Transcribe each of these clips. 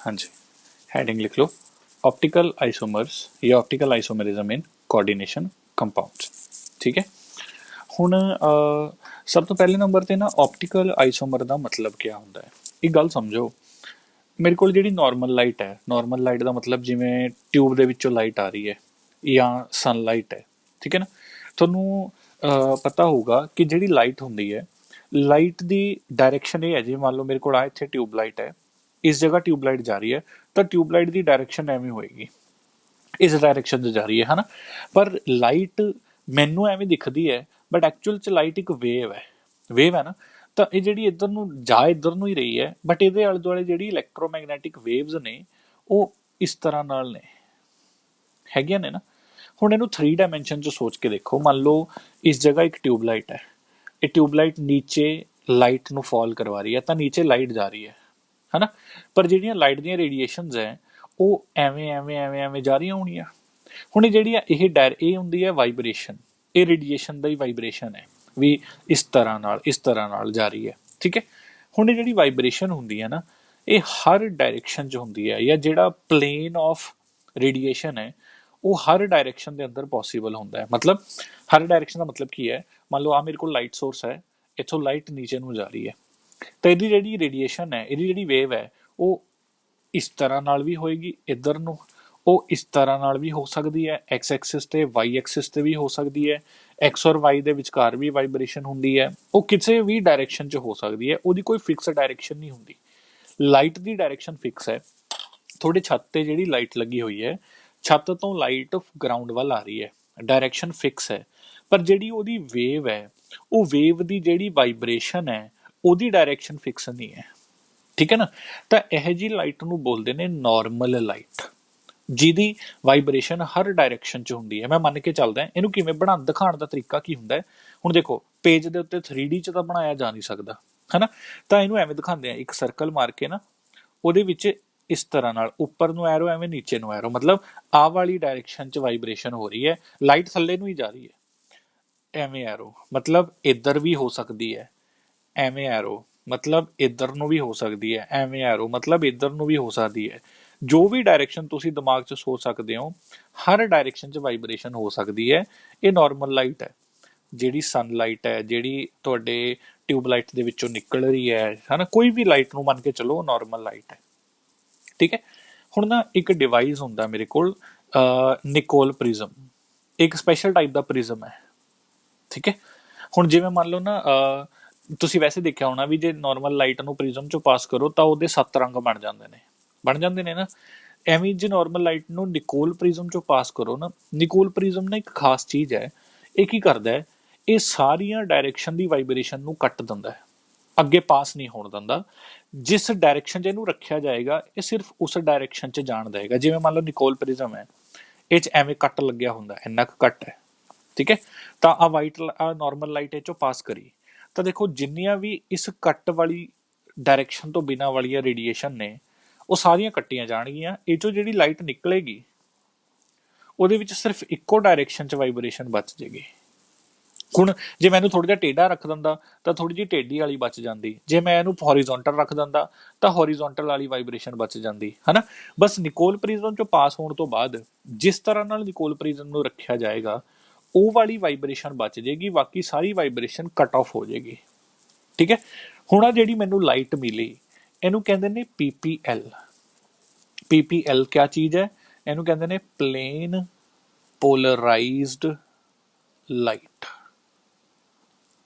हाँ जी, हेडिंग लिख लो, optical isomers या optical isomerism in coordination compounds. ठीक है, ਹੁਣ ਸਭ ਤੋਂ ਪਹਿਲੇ ਨੰਬਰ ਤੇ ਨਾ ਆਪਟੀਕਲ ਆਈਸੋਮਰ ਦਾ ਮਤਲਬ ਕੀ ਹੁੰਦਾ ਹੈ। ਇੱਕ ਗੱਲ ਸਮਝੋ, ਮੇਰੇ ਕੋਲ ਜਿਹੜੀ ਨਾਰਮਲ ਲਾਈਟ ਹੈ, ਨਾਰਮਲ ਲਾਈਟ ਦਾ ਮਤਲਬ ਜਿਵੇਂ ਟਿਊਬ ਦੇ ਵਿੱਚੋਂ ਲਾਈਟ ਆ ਰਹੀ ਹੈ ਜਾਂ ਸਨਲਾਈਟ ਹੈ, ਠੀਕ ਹੈ ਨਾ। ਤੁਹਾਨੂੰ ਪਤਾ ਹੋਊਗਾ ਕਿ ਜਿਹੜੀ ਲਾਈਟ ਹੁੰਦੀ ਹੈ, ਲਾਈਟ ਦੀ ਡਾਇਰੈਕਸ਼ਨ ਇਹ ਹੈ, ਜੇ ਮੰਨ ਲਓ ਮੇਰੇ ਕੋਲ ਆ ਇੱਥੇ ਟਿਊਬ ਲਾਈਟ ਹੈ, ਇਸ ਜਗ੍ਹਾ ਟਿਊਬ ਲਾਈਟ ਜਾ ਰਹੀ ਹੈ, ਤਾਂ ਟਿਊਬ ਲਾਈਟ ਦੀ ਡਾਇਰੈਕਸ਼ਨ ਐਵੇਂ ਹੋਏਗੀ, ਇਸ ਡਾਇਰੈਕਸ਼ਨ 'ਚ ਜਾ ਰਹੀ ਹੈ, ਹੈ ਨਾ। ਪਰ ਲਾਈਟ ਮੈਨੂੰ ਐਵੇਂ ਦਿਖਦੀ ਹੈ, ਬਟ ਐਕਚੁਅਲ 'ਚ ਲਾਈਟ ਇੱਕ ਵੇਵ ਹੈ ਨਾ। ਤਾਂ ਇਹ ਜਿਹੜੀ ਇੱਧਰ ਨੂੰ ਇੱਧਰ ਨੂੰ ਹੀ ਰਹੀ ਹੈ, ਬਟ ਇਹਦੇ ਆਲੇ ਦੁਆਲੇ ਜਿਹੜੀ ਇਲੈਕਟ੍ਰੋਮੈਗਨੈਟਿਕ ਵੇਵਸ ਨੇ ਉਹ ਇਸ ਤਰ੍ਹਾਂ ਨਾਲ ਨੇ, ਹੈਗੀਆਂ ਨੇ ਨਾ। ਹੁਣ ਇਹਨੂੰ 3 ਡਾਇਮੈਂਸ਼ਨ 'ਚ ਸੋਚ ਕੇ ਦੇਖੋ, ਮੰਨ ਲਓ ਇਸ ਜਗ੍ਹਾ ਇੱਕ ਟਿਊਬ ਲਾਈਟ ਹੈ, ਇਹ ਟਿਊਬ ਲਾਈਟ ਨੀਚੇ ਲਾਈਟ ਨੂੰ ਫਾਲ ਕਰਵਾ ਰਹੀ ਹੈ, ਤਾਂ ਨੀਚੇ ਲਾਈਟ ਜਾ ਰਹੀ ਹੈ ਨਾ। ਪਰ ਜਿਹੜੀਆਂ ਲਾਈਟ ਦੀਆਂ ਰੇਡੀਏਸ਼ਨਸ ਹੈ ਉਹ ਐਵੇਂ ਜਾ ਰਹੀਆਂ ਹੋਣੀਆਂ। ਹੁਣ ਇਹ ਜਿਹੜੀ ਇਹ ਹੁੰਦੀ ਹੈ ਵਾਈਬ੍ਰੇਸ਼ਨ, ਇਹ ਰੇਡੀਏਸ਼ਨ ਦਾ ਹੀ ਵਾਈਬ੍ਰੇਸ਼ਨ ਹੈ ਵੀ ਇਸ ਤਰ੍ਹਾਂ ਨਾਲ ਜਾ ਰਹੀ ਹੈ, ਠੀਕ ਹੈ। ਹੁਣ ਇਹ ਜਿਹੜੀ ਵਾਈਬ੍ਰੇਸ਼ਨ ਹੁੰਦੀ ਹੈ ਨਾ, ਇਹ ਹਰ ਡਾਇਰੈਕਸ਼ਨ 'ਚ ਹੁੰਦੀ ਹੈ, ਜਾਂ ਜਿਹੜਾ ਪਲੇਨ ਆਫ ਰੇਡੀਏਸ਼ਨ ਹੈ ਉਹ ਹਰ ਡਾਇਰੈਕਸ਼ਨ ਦੇ ਅੰਦਰ ਪੋਸੀਬਲ ਹੁੰਦਾ ਹੈ। ਮਤਲਬ ਹਰ ਡਾਇਰੈਕਸ਼ਨ ਦਾ ਮਤਲਬ ਕੀ ਹੈ, ਮੰਨ ਲਓ ਆ ਮੇਰੇ ਕੋਲ ਲਾਈਟ ਸੋਰਸ ਹੈ, ਇੱਥੋਂ ਲਾਈਟ ਨੀਚੇ ਨੂੰ ਜਾ ਰਹੀ ਹੈ, ਤਾਂ ਇਹਦੀ ਜਿਹੜੀ ਰੇਡੀਏਸ਼ਨ ਹੈ, ਇਹਦੀ ਜਿਹੜੀ ਵੇਵ ਹੈ ਉਹ ਇਸ ਤਰ੍ਹਾਂ ਨਾਲ ਵੀ ਹੋਏਗੀ ਇੱਧਰ ਨੂੰ, ਉਹ ਇਸ ਤਰ੍ਹਾਂ ਨਾਲ ਵੀ ਹੋ ਸਕਦੀ ਹੈ, ਐਕਸ ਐਕਸਿਸ ਤੇ ਵਾਈ ਐਕਸਿਸ ਤੇ ਵੀ ਹੋ ਸਕਦੀ ਹੈ, ਐਕਸ ਔਰ ਵਾਈ ਦੇ ਵਿਚਕਾਰ ਵੀ ਵਾਈਬ੍ਰੇਸ਼ਨ ਹੁੰਦੀ ਹੈ, ਉਹ ਕਿਸੇ ਵੀ ਡਾਇਰੈਕਸ਼ਨ 'ਚ ਹੋ ਸਕਦੀ ਹੈ, ਉਹਦੀ ਕੋਈ ਫਿਕਸ ਡਾਇਰੈਕਸ਼ਨ ਨਹੀਂ ਹੁੰਦੀ। ਲਾਈਟ ਦੀ ਡਾਇਰੈਕਸ਼ਨ ਫਿਕਸ ਹੈ। ਤੁਹਾਡੇ ਛੱਤ ਤੇ ਜਿਹੜੀ ਲਾਈਟ ਲੱਗੀ ਹੋਈ ਹੈ, ਛੱਤ ਤੋਂ ਲਾਈਟ ਗਰਾਊਂਡ ਵੱਲ ਆ ਰਹੀ ਹੈ, ਡਾਇਰੈਕਸ਼ਨ ਫਿਕਸ ਹੈ, ਪਰ ਜਿਹੜੀ ਉਹਦੀ ਵੇਵ ਹੈ, ਉਹ ਵੇਵ ਦੀ ਜਿਹੜੀ ਵਾਈਬ੍ਰੇਸ਼ਨ ਹੈ ਉਹਦੀ ਡਾਇਰੈਕਸ਼ਨ ਫਿਕਸ ਨਹੀਂ ਹੈ, ਠੀਕ ਹੈ ਨਾ। ਤਾਂ ਇਹ ਜੀ ਲਾਈਟ ਨੂੰ ਬੋਲਦੇ ਨੇ ਨਾਰਮਲ ਲਾਈਟ, ਜਿਹਦੀ ਵਾਈਬ੍ਰੇਸ਼ਨ ਹਰ ਡਾਇਰੈਕਸ਼ਨ 'ਚ ਹੁੰਦੀ ਹੈ। ਮੈਂ ਮੰਨ ਕੇ ਚੱਲਦਾ, ਇਹਨੂੰ ਕਿਵੇਂ ਦਿਖਾਉਣ ਦਾ ਤਰੀਕਾ ਕੀ ਹੁੰਦਾ ਹੈ। ਹੁਣ ਦੇਖੋ, ਪੇਜ ਦੇ ਉੱਤੇ 3D 'ਚ ਤਾਂ ਬਣਾਇਆ ਜਾ ਨਹੀਂ ਸਕਦਾ, ਹੈ ਨਾ। ਤਾਂ ਇਹਨੂੰ ਐਵੇਂ ਦਿਖਾਉਂਦੇ ਆ, ਇੱਕ ਸਰਕਲ ਮਾਰ ਕੇ ਨਾ, ਉਹਦੇ ਵਿੱਚ ਇਸ ਤਰ੍ਹਾਂ ਨਾਲ ਉੱਪਰ ਨੂੰ ਐਰੋ, ਐਵੇਂ ਨੀਚੇ ਨੂੰ ਐਰੋ, ਮਤਲਬ ਆਹ ਵਾਲੀ ਡਾਇਰੈਕਸ਼ਨ 'ਚ ਵਾਈਬ੍ਰੇਸ਼ਨ ਹੋ ਰਹੀ ਹੈ, ਲਾਈਟ ਥੱਲੇ ਨੂੰ ਹੀ ਜਾ ਰਹੀ ਹੈ। ਐਵੇਂ ਐਰੋ ਮਤਲਬ ਇੱਧਰ ਵੀ ਹੋ ਸਕਦੀ ਹੈ, ਐਵੇਂ ਐਰੋ ਮਤਲਬ ਇੱਧਰ ਨੂੰ ਵੀ ਹੋ ਸਕਦੀ ਹੈ, ਐਵੇਂ ਐਰੋ ਮਤਲਬ ਇੱਧਰ ਨੂੰ ਵੀ ਹੋ ਸਕਦੀ ਹੈ। ਜੋ ਵੀ ਡਾਇਰੈਕਸ਼ਨ ਤੁਸੀਂ ਦਿਮਾਗ 'ਚ ਸੋਚ ਸਕਦੇ ਹੋ, ਹਰ ਡਾਇਰੈਕਸ਼ਨ 'ਚ ਵਾਈਬ੍ਰੇਸ਼ਨ ਹੋ ਸਕਦੀ ਹੈ। ਇਹ ਨਾਰਮਲ ਲਾਈਟ ਹੈ। ਜਿਹੜੀ ਸਨਲਾਈਟ ਹੈ, ਜਿਹੜੀ ਤੁਹਾਡੇ ਟਿਊਬ ਲਾਈਟ ਦੇ ਵਿੱਚੋਂ ਨਿਕਲ ਰਹੀ ਹੈ ਨਾ, ਕੋਈ ਵੀ ਲਾਈਟ ਨੂੰ ਮੰਨ ਕੇ ਚਲੋ ਨਾਰਮਲ ਲਾਈਟ ਹੈ, ਠੀਕ ਹੈ। ਹੁਣ ਨਾ ਇੱਕ ਡਿਵਾਈਸ ਹੁੰਦਾ ਮੇਰੇ ਕੋਲ, ਨਿਕੋਲ ਪ੍ਰਿਜ਼ਮ, ਇੱਕ ਸਪੈਸ਼ਲ ਟਾਈਪ ਦਾ ਪ੍ਰਿਜ਼ਮ ਹੈ, ਠੀਕ ਹੈ। ਹੁਣ ਜਿਵੇਂ ਮੰਨ ਲਓ ਨਾ, ਤੁਸੀਂ ਵੈਸੇ ਦੇਖਿਆ ਹੋਣਾ ਵੀ ਜੇ ਨਾਰਮਲ ਲਾਈਟ ਨੂੰ ਪ੍ਰਿਜ਼ਮ 'ਚੋਂ ਪਾਸ ਕਰੋ ਤਾਂ ਉਹਦੇ 7 ਰੰਗ ਬਣ ਜਾਂਦੇ ਨੇ ਨਾ। ਐਵੇਂ ਜੇ ਨਾਰਮਲ ਲਾਈਟ ਨੂੰ ਨਿਕੋਲ ਪ੍ਰਿਜ਼ਮ 'ਚੋਂ ਪਾਸ ਕਰੋ ਨਾ, ਨਿਕੋਲ ਪ੍ਰਿਜ਼ਮ ਨਾ ਇੱਕ ਖਾਸ ਚੀਜ਼ ਹੈ। ਇਹ ਕੀ ਕਰਦਾ ਹੈ, ਇਹ ਸਾਰੀਆਂ ਡਾਇਰੈਕਸ਼ਨ ਦੀ ਵਾਈਬ੍ਰੇਸ਼ਨ ਨੂੰ ਕੱਟ ਦਿੰਦਾ ਹੈ, ਅੱਗੇ ਪਾਸ ਨਹੀਂ ਹੋਣ ਦਿੰਦਾ। ਜਿਸ ਡਾਇਰੈਕਸ਼ਨ 'ਚ ਇਹਨੂੰ ਰੱਖਿਆ ਜਾਏਗਾ, ਇਹ ਸਿਰਫ ਉਸ ਡਾਇਰੈਕਸ਼ਨ 'ਚ ਜਾਣ ਦੇਗਾ। ਜਿਵੇਂ ਮੰਨ ਲਓ ਨਿਕੋਲ ਪ੍ਰਿਜ਼ਮ ਹੈ, ਇਹ 'ਚ ਐਵੇਂ ਕੱਟ ਲੱਗਿਆ ਹੁੰਦਾ, ਇੰਨਾ ਕੁ ਕੱਟ ਹੈ, ਠੀਕ ਹੈ। ਤਾਂ ਆ ਨਾਰਮਲ ਲਾਈਟ ਇਹ 'ਚੋਂ ਪਾਸ ਕਰੀ, ਤਾਂ ਦੇਖੋ ਜਿੰਨੀਆਂ ਵੀ ਇਸ ਕੱਟ ਵਾਲੀ ਡਾਇਰੈਕਸ਼ਨ ਤੋਂ ਬਿਨਾਂ ਵਾਲੀਆਂ ਰੇਡੀਏਸ਼ਨ ਨੇ, ਉਹ ਸਾਰੀਆਂ ਕੱਟੀਆਂ ਜਾਣਗੀਆਂ। ਇਹ 'ਚੋਂ ਜਿਹੜੀ ਲਾਈਟ ਨਿਕਲੇਗੀ ਉਹਦੇ ਵਿੱਚ ਸਿਰਫ ਇੱਕੋ ਡਾਇਰੈਕਸ਼ਨ 'ਚ ਵਾਈਬ੍ਰੇਸ਼ਨ ਬਚ ਜੇਗੀ। ਹੁਣ ਜੇ ਮੈਂ ਇਹਨੂੰ ਥੋੜ੍ਹਾ ਜਿਹਾ ਟੇਢਾ ਰੱਖ ਦਿੰਦਾ ਤਾਂ ਥੋੜ੍ਹੀ ਜਿਹੀ ਟੇਢੀ ਵਾਲੀ ਬਚ ਜਾਂਦੀ, ਜੇ ਮੈਂ ਇਹਨੂੰ ਹੌਰੀਜ਼ੌਂਟਲ ਰੱਖ ਦਿੰਦਾ ਤਾਂ ਹੌਰੀਜ਼ੌਂਟਲ ਵਾਲੀ ਵਾਈਬ੍ਰੇਸ਼ਨ ਬਚ ਜਾਂਦੀ, ਹੈ ਨਾ। ਬਸ ਨਿਕੋਲ ਪ੍ਰਿਜ਼ਮ 'ਚੋਂ ਪਾਸ ਹੋਣ ਤੋਂ ਬਾਅਦ ਜਿਸ ਤਰ੍ਹਾਂ ਨਾਲ ਨਿਕੋਲ ਪ੍ਰਿਜ਼ਮ ਨੂੰ ਰੱਖਿਆ ਜਾਏਗਾ, ਉਹ ਵਾਲੀ ਵਾਈਬ੍ਰੇਸ਼ਨ ਬਚ ਜੇਗੀ, ਬਾਕੀ ਸਾਰੀ ਵਾਈਬ੍ਰੇਸ਼ਨ ਕੱਟ ਆਫ ਹੋ ਜੇਗੀ, ਠੀਕ ਹੈ। ਹੁਣ ਆ ਜਿਹੜੀ ਮੈਨੂੰ ਲਾਈਟ ਮਿਲੀ, ਇਹਨੂੰ ਕਹਿੰਦੇ ਨੇ PPL। PPL ਕਿਆ ਚੀਜ਼ ਹੈ, ਇਹਨੂੰ ਕਹਿੰਦੇ ਨੇ ਪਲੇਨ ਪੋਲਰਾਈਜ਼ਡ ਲਾਈਟ,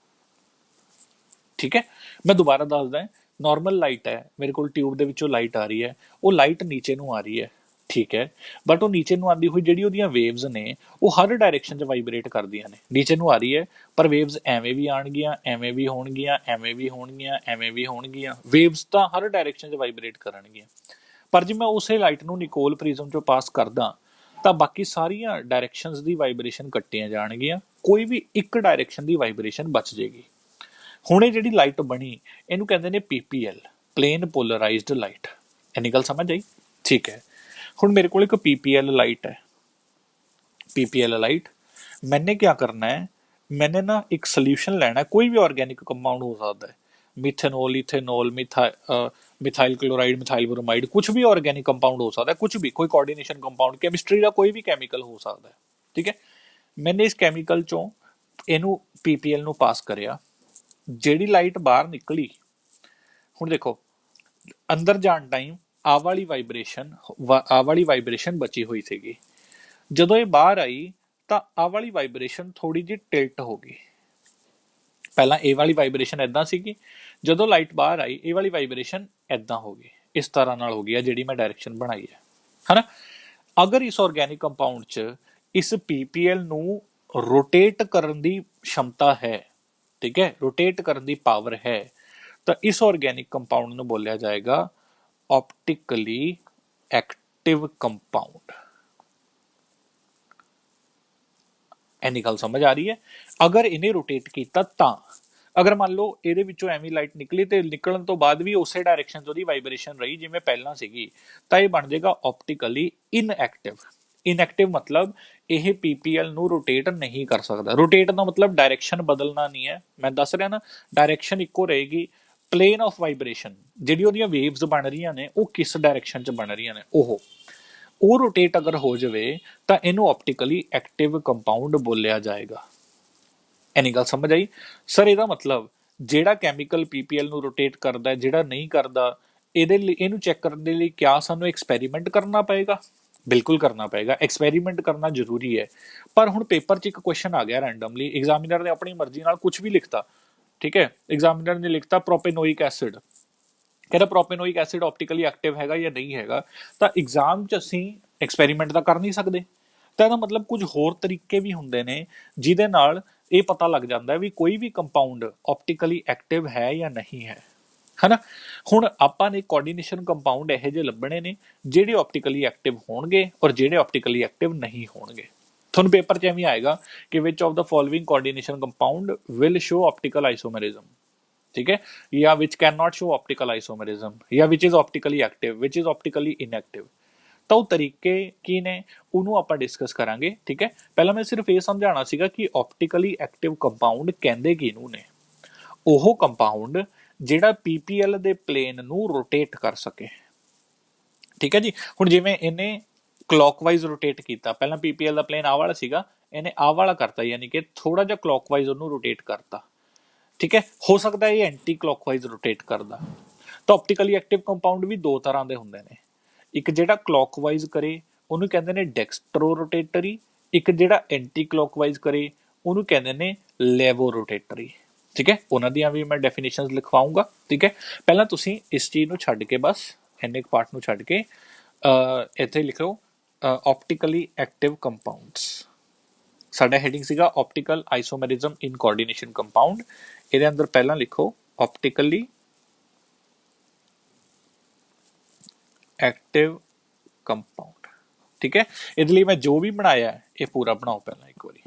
ਠੀਕ ਹੈ। ਮੈਂ ਦੁਬਾਰਾ ਦੱਸਦਾ, ਨਾਰਮਲ ਲਾਈਟ ਹੈ, ਮੇਰੇ ਕੋਲ ਟਿਊਬ ਦੇ ਵਿੱਚੋਂ ਲਾਈਟ ਆ ਰਹੀ ਹੈ, ਉਹ ਲਾਈਟ ਨੀਚੇ ਨੂੰ ਆ ਰਹੀ ਹੈ, ਠੀਕ ਹੈ। ਬਟ ਉਹ ਨੀਚੇ ਨੂੰ ਆਉਂਦੀ ਹੋਈ ਜਿਹੜੀ ਉਹਦੀਆਂ ਵੇਵਜ਼ ਨੇ, ਉਹ ਹਰ ਡਾਇਰੈਕਸ਼ਨ 'ਚ ਵਾਈਬ੍ਰੇਟ ਕਰਦੀਆਂ ਨੇ। ਨੀਚੇ ਨੂੰ ਆ ਰਹੀ ਹੈ, ਪਰ ਵੇਵਜ਼ ਐਵੇਂ ਵੀ ਆਉਣਗੀਆਂ, ਐਵੇਂ ਵੀ ਹੋਣਗੀਆਂ, ਐਵੇਂ ਵੀ ਹੋਣਗੀਆਂ, ਐਵੇਂ ਵੀ ਹੋਣਗੀਆਂ। ਵੇਵਜ਼ ਤਾਂ ਹਰ ਡਾਇਰੈਕਸ਼ਨ 'ਚ ਵਾਈਬ੍ਰੇਟ ਕਰਨਗੀਆਂ। ਪਰ ਜੇ ਮੈਂ ਉਸੇ ਲਾਈਟ ਨੂੰ ਨਿਕੋਲ ਪ੍ਰਿਜ਼ਮ 'ਚੋਂ ਪਾਸ ਕਰਦਾ ਤਾਂ ਬਾਕੀ ਸਾਰੀਆਂ ਡਾਇਰੈਕਸ਼ਨਸ ਦੀ ਵਾਈਬ੍ਰੇਸ਼ਨ ਕੱਟੀਆਂ ਜਾਣਗੀਆਂ, ਕੋਈ ਵੀ ਇੱਕ ਡਾਇਰੈਕਸ਼ਨ ਦੀ ਵਾਈਬ੍ਰੇਸ਼ਨ ਬਚ ਜੇਗੀ। ਹੁਣ ਇਹ ਜਿਹੜੀ ਲਾਈਟ ਬਣੀ, ਇਹਨੂੰ ਕਹਿੰਦੇ ਨੇ PPL, ਪਲੇਨ ਪੋਲਰਾਈਜ਼ਡ ਲਾਈਟ। ਇੰਨੀ ਗੱਲ ਸਮਝ ਆਈ, ਠੀਕ ਹੈ। ਹੁਣ ਮੇਰੇ ਕੋਲ ਇੱਕ PPL ਲਾਈਟ ਹੈ, PPL ਲਾਈਟ। ਮੈਨੇ ਕੀ ਕਰਨਾ ਹੈ, ਮੈਨੇ ਨਾ ਇੱਕ ਸੋਲਿਊਸ਼ਨ ਲੈਣਾ, ਕੋਈ ਵੀ ਆਰਗੈਨਿਕ ਕੰਪਾਊਂਡ ਹੋ ਸਕਦਾ ਹੈ, methanol, ethanol, methyl chloride, methyl bromide, कुछ भी ऑर्गेनिक कंपाउंड हो सकता है, कुछ भी, कोई कोऑर्डिनेशन कंपाउंड, केमिस्ट्री का कोई भी केमिकल हो सकता है। ठीक है, मैंने इस केमिकल चों ਇਹਨੂੰ ਪੀਪੀਐਲ ਨੂੰ ਪਾਸ ਕਰਿਆ, ਜਿਹੜੀ ਲਾਈਟ ਬਾਹਰ ਨਿਕਲੀ, ਹੁਣ ਦੇਖੋ ਅੰਦਰ ਜਾਣ ਟਾਈਮ ਆਹ ਵਾਲੀ ਵਾਈਬ੍ਰੇਸ਼ਨ ਬਚੀ ਹੋਈ ਸੀਗੀ, ਜਦੋਂ ਇਹ ਬਾਹਰ ਆਈ ਤਾਂ ਆਹ ਵਾਲੀ ਵਾਈਬ੍ਰੇਸ਼ਨ ਥੋੜੀ ਜਿਹੀ ਟਿਲਟ ਹੋ ਗਈ। ਪਹਿਲਾਂ ਇਹ ਵਾਲੀ ਵਾਈਬ੍ਰੇਸ਼ਨ ਇਦਾਂ ਸੀਗੀ, ਜਦੋਂ ਲਾਈਟ ਬਾਹਰ ਆਈ ਇਹ ਵਾਲੀ ਵਾਈਬ੍ਰੇਸ਼ਨ ਇਦਾਂ ਹੋ ਗਈ, ਇਸ ਤਰ੍ਹਾਂ ਨਾਲ ਹੋ ਗਈ ਆ ਜਿਹੜੀ ਮੈਂ ਡਾਇਰੈਕਸ਼ਨ ਬਣਾਈ ਹੈ, ਹਨਾ। ਅਗਰ ਇਸ ਆਰਗੈਨਿਕ ਕੰਪਾਊਂਡ 'ਚ ਇਸ ਪੀਪੀਐਲ ਨੂੰ ਰੋਟੇਟ ਕਰਨ ਦੀ क्षमता है, ठीक है, रोटेट करने की पावर है, तो इस ऑर्गेनिक कंपाउंड ਨੂੰ ਬੋਲਿਆ ਜਾਏਗਾ ऑप्टिकली एक्टिव कंपाउंड। ਐਨੀ ਗੱਲ ਸਮਝ ਆ ਰਹੀ ਹੈ। ਅਗਰ ਇਹਨੇ ਰੋਟੇਟ ਕੀਤਾ ਤਾਂ, ਅਗਰ ਮੰਨ ਲਓ ਇਹਦੇ ਵਿੱਚੋਂ ਐਵੇਂ ਲਾਈਟ ਨਿਕਲੀ ਤੇ ਨਿਕਲਣ ਤੋਂ ਬਾਅਦ ਵੀ ਉਸੇ ਡਾਇਰੈਕਸ਼ਨ 'ਚ ਉਹਦੀ ਵਾਈਬ੍ਰੇਸ਼ਨ ਰਹੀ ਜਿਵੇਂ ਪਹਿਲਾਂ ਸੀਗੀ, ਤਾਂ ਇਹ ਬਣ ਜਾਏਗਾ ऑप्टिकली इनएक्टिव। ਇਨਐਕਟਿਵ ਮਤਲਬ ਇਹ ਪੀਪੀਐਲ ਨੂੰ ਰੋਟੇਟ ਨਹੀਂ ਕਰ ਸਕਦਾ। ਰੋਟੇਟ ਦਾ ਮਤਲਬ ਡਾਇਰੈਕਸ਼ਨ ਬਦਲਣਾ ਨਹੀਂ ਹੈ, ਮੈਂ ਦੱਸ ਰਿਹਾ ਨਾ, ਡਾਇਰੈਕਸ਼ਨ ਇੱਕੋ ਰਹੇਗੀ। ਪਲੇਨ ਆਫ ਵਾਈਬ੍ਰੇਸ਼ਨ ਜਿਹੜੀ ਉਹਦੀਆਂ ਵੇਵਸ ਬਣ ਰਹੀਆਂ ਨੇ ਉਹ ਕਿਸ ਡਾਇਰੈਕਸ਼ਨ 'ਚ ਬਣ ਰਹੀਆਂ ਨੇ, ਉਹ ਰੋਟੇਟ ਅਗਰ ਹੋ ਜਾਵੇ ਤਾਂ ਇਹਨੂੰ ਆਪਟੀਕਲੀ ਐਕਟਿਵ ਕੰਪਾਊਂਡ ਬੋਲਿਆ ਜਾਏਗਾ। ਐਨੀ ਗੱਲ ਸਮਝ ਆਈ? ਸਰ ਇਹਦਾ ਮਤਲਬ ਜਿਹੜਾ ਕੈਮੀਕਲ ਪੀਪੀਐਲ ਨੂੰ ਰੋਟੇਟ ਕਰਦਾ, ਜਿਹੜਾ ਨਹੀਂ ਕਰਦਾ, ਇਹਦੇ ਲਈ ਇਹਨੂੰ ਚੈੱਕ ਕਰਨ ਦੇ ਲਈ ਕਿਆ ਸਾਨੂੰ ਐਕਸਪੈਰੀਮੈਂਟ ਕਰਨਾ ਪਏਗਾ? ਬਿਲਕੁਲ ਕਰਨਾ ਪਏਗਾ। ਐਕਸਪੈਰੀਮੈਂਟ ਕਰਨਾ ਜ਼ਰੂਰੀ ਹੈ, ਪਰ ਹੁਣ ਪੇਪਰ 'ਚ ਇੱਕ ਕੁਐਸਚਨ ਆ ਗਿਆ ਰੈਂਡਮਲੀ, ਐਗਜ਼ਾਮੀਨਰ ਨੇ ਆਪਣੀ ਮਰਜ਼ੀ ਨਾਲ ਕੁਝ ਵੀ ਲਿਖਤਾ, ਠੀਕ ਹੈ। ਐਗਜ਼ਾਮੀਨਰ ਨੇ ਲਿਖਤਾ ਪ੍ਰੋਪੇਨੋਇਕ ਐਸਿਡ, ਕਹਿੰਦਾ ਪ੍ਰੋਪੇਨੋਇਕ ਐਸਿਡ ਆਪਟੀਕਲੀ ਐਕਟਿਵ ਹੈਗਾ ਜਾਂ ਨਹੀਂ ਹੈਗਾ, ਤਾਂ ਐਗਜ਼ਾਮ 'ਚ ਅਸੀਂ ਐਕਸਪੈਰੀਮੈਂਟ ਤਾਂ ਕਰ ਨਹੀਂ ਸਕਦੇ। ਤਾਂ ਇਹਦਾ ਮਤਲਬ ਕੁਝ ਹੋਰ ਤਰੀਕੇ ਵੀ ਹੁੰਦੇ ਨੇ ਜਿਹਦੇ ਨਾਲ ਇਹ ਪਤਾ ਲੱਗ ਜਾਂਦਾ ਵੀ ਕੋਈ ਵੀ ਕੰਪਾਊਂਡ ਆਪਟੀਕਲੀ ਐਕਟਿਵ ਹੈ ਜਾਂ ਨਹੀਂ ਹੈ, ਹਨਾ। ਹੁਣ ਆਪਾਂ ਨੇ ਕੋਆਰਡੀਨੇਸ਼ਨ ਕੰਪਾਊਂਡ ਇਹੋ ਜਿਹੇ ਲੱਭਣੇ ਨੇ ਜਿਹੜੇ ਆਪਟੀਕਲੀ ਐਕਟਿਵ ਹੋਣਗੇ ਔਰ ਜਿਹੜੇ ਆਪਟੀਕਲੀ ਐਕਟਿਵ ਨਹੀਂ ਹੋਣਗੇ। ਤੁਹਾਨੂੰ ਪੇਪਰ 'ਚ ਐਵੇਂ ਆਏਗਾ ਕਿ which of the following coordination compound will show optical isomerism, ठीक है, या which can not show optical isomerism, या which is optically active, which is optically inactive. ਤਾਂ ਉਹ ਤਰੀਕੇ ਕੀ ਨੇ ਉਹਨੂੰ ਆਪਾਂ ਡਿਸਕਸ ਕਰਾਂਗੇ, ਠੀਕ ਹੈ। ਪਹਿਲਾਂ ਮੈਂ ਸਿਰਫ ਇਹ ਸਮਝਾਉਣਾ ਸੀਗਾ ਕਿ ਆਪਟੀਕਲੀ ਐਕਟਿਵ ਕੰਪਾਊਂਡ ਕਹਿੰਦੇ ਕਿਹਨੂੰ ਨੇ। ਉਹ ਕੰਪਾਊਂਡ ਜਿਹੜਾ ਪੀਪੀਐਲ ਦੇ ਪਲੇਨ ਨੂੰ ਰੋਟੇਟ ਕਰ ਸਕੇ, ਠੀਕ ਹੈ ਜੀ। ਹੁਣ ਜਿਵੇਂ ਇਹਨੇ ਕਲੌਕਵਾਈਜ਼ ਰੋਟੇਟ ਕੀਤਾ, ਪਹਿਲਾਂ ਪੀਪੀਐਲ ਦਾ ਪਲੇਨ ਆਹ ਵਾਲਾ ਸੀਗਾ, ਇਹਨੇ ਆਹ ਵਾਲਾ ਕਰਤਾ, ਯਾਨੀ ਕਿ ਥੋੜਾ ਜਿਹਾ ਕਲੌਕਵਾਈਜ਼ ਉਹਨੂੰ ਰੋਟੇਟ ਕਰਤਾ, ठीक है। हो सकता है ये एंटी क्लॉकवाइज रोटेट करदा। तो ऑप्टिकली एक्टिव कंपाउंड भी दो तरह के होंगे ने, एक जिहड़ा क्लॉकवाइज करे उन्होंने कहते हैं डेक्सट्रो रोटेटरी, एक जिहड़ा एंटी क्लॉकवाइज करे उन्होंने कहते हैं लेवो रोटेटरी, ठीक है। उन्हां दियां भी मैं डेफिनेशंस लिखवाऊंगा, ठीक है। पहला तुसीं इस चीज़ नूं छड्ड के, बस इन्ने पार्ट नूं छड्ड के इत्थे लिखो ऑप्टिकली एक्टिव कंपाउंड्स। साडा हेडिंग सीगा optical isomerism in coordination compound. ਇਹਦੇ ਅੰਦਰ ਪਹਿਲਾਂ ਲਿਖੋ ऑप्टिकली एक्टिव कंपाउंड, ठीक है। ਇਹਦੇ ਲਈ ਮੈਂ ਜੋ ਵੀ ਬਣਾਇਆ ਇਹ ਪੂਰਾ ਬਣਾਓ ਪਹਿਲਾਂ ਇੱਕ ਵਾਰੀ।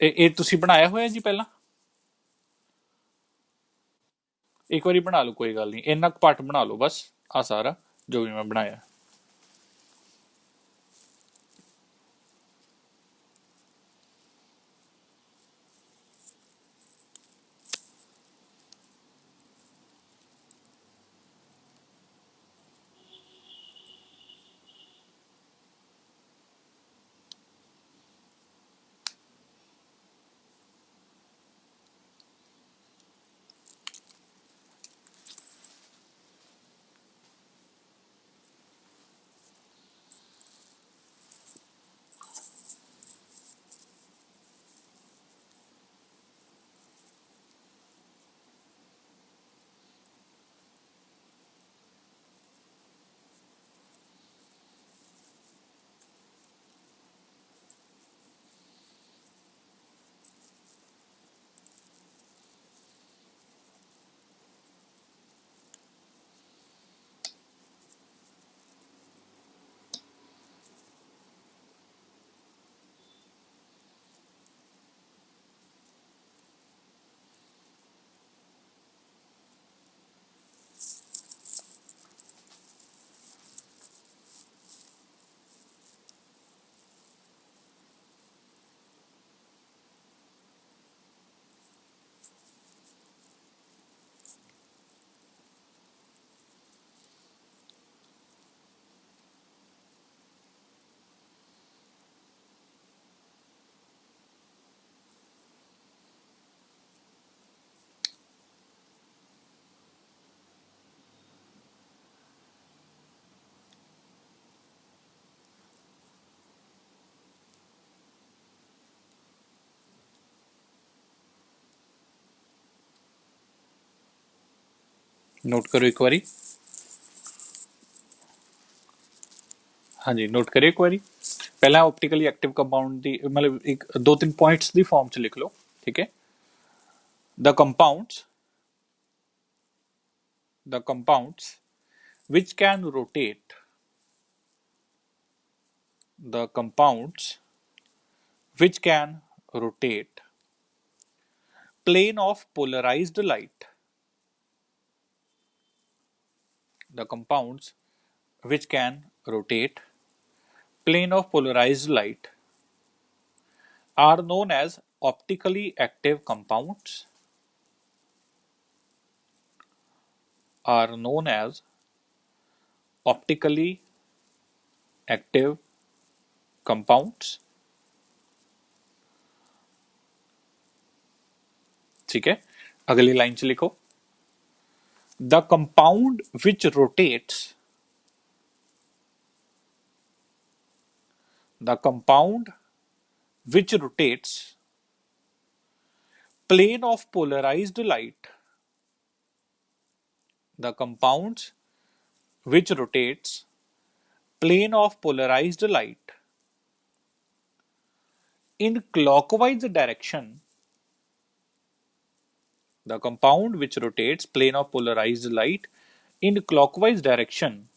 ਇਹ ਤੁਸੀਂ ਬਣਾਇਆ ਹੋਇਆ ਜੀ ਪਹਿਲਾਂ? ਇੱਕ ਵਾਰੀ ਬਣਾ ਲਓ, ਕੋਈ ਗੱਲ ਨਹੀਂ, ਇੰਨਾ ਕੁ ਪਾਰਟ ਬਣਾ ਲਓ ਬਸ, ਆ ਸਾਰਾ ਜੋ ਵੀ ਮੈਂ ਬਣਾਇਆ। नोट करो एक बारी। हाँ जी, नोट करिए एक बारी। पहला ऑप्टिकली एक्टिव कंपाउंड दी मतलब एक दो तीन पॉइंट्स दी फॉर्म च लिख लो, ठीक है। The compounds which can rotate the compounds which can rotate plane of polarized light. The compounds which can rotate plane of polarized light are known as optically active compounds, are known as optically active compounds। ठीक है, अगली line च लिखो। The compound which rotates, the compound which rotates plane of polarized light, the compounds which rotates plane of polarized light in clockwise direction, the compound which rotates plane of polarized light in clockwise direction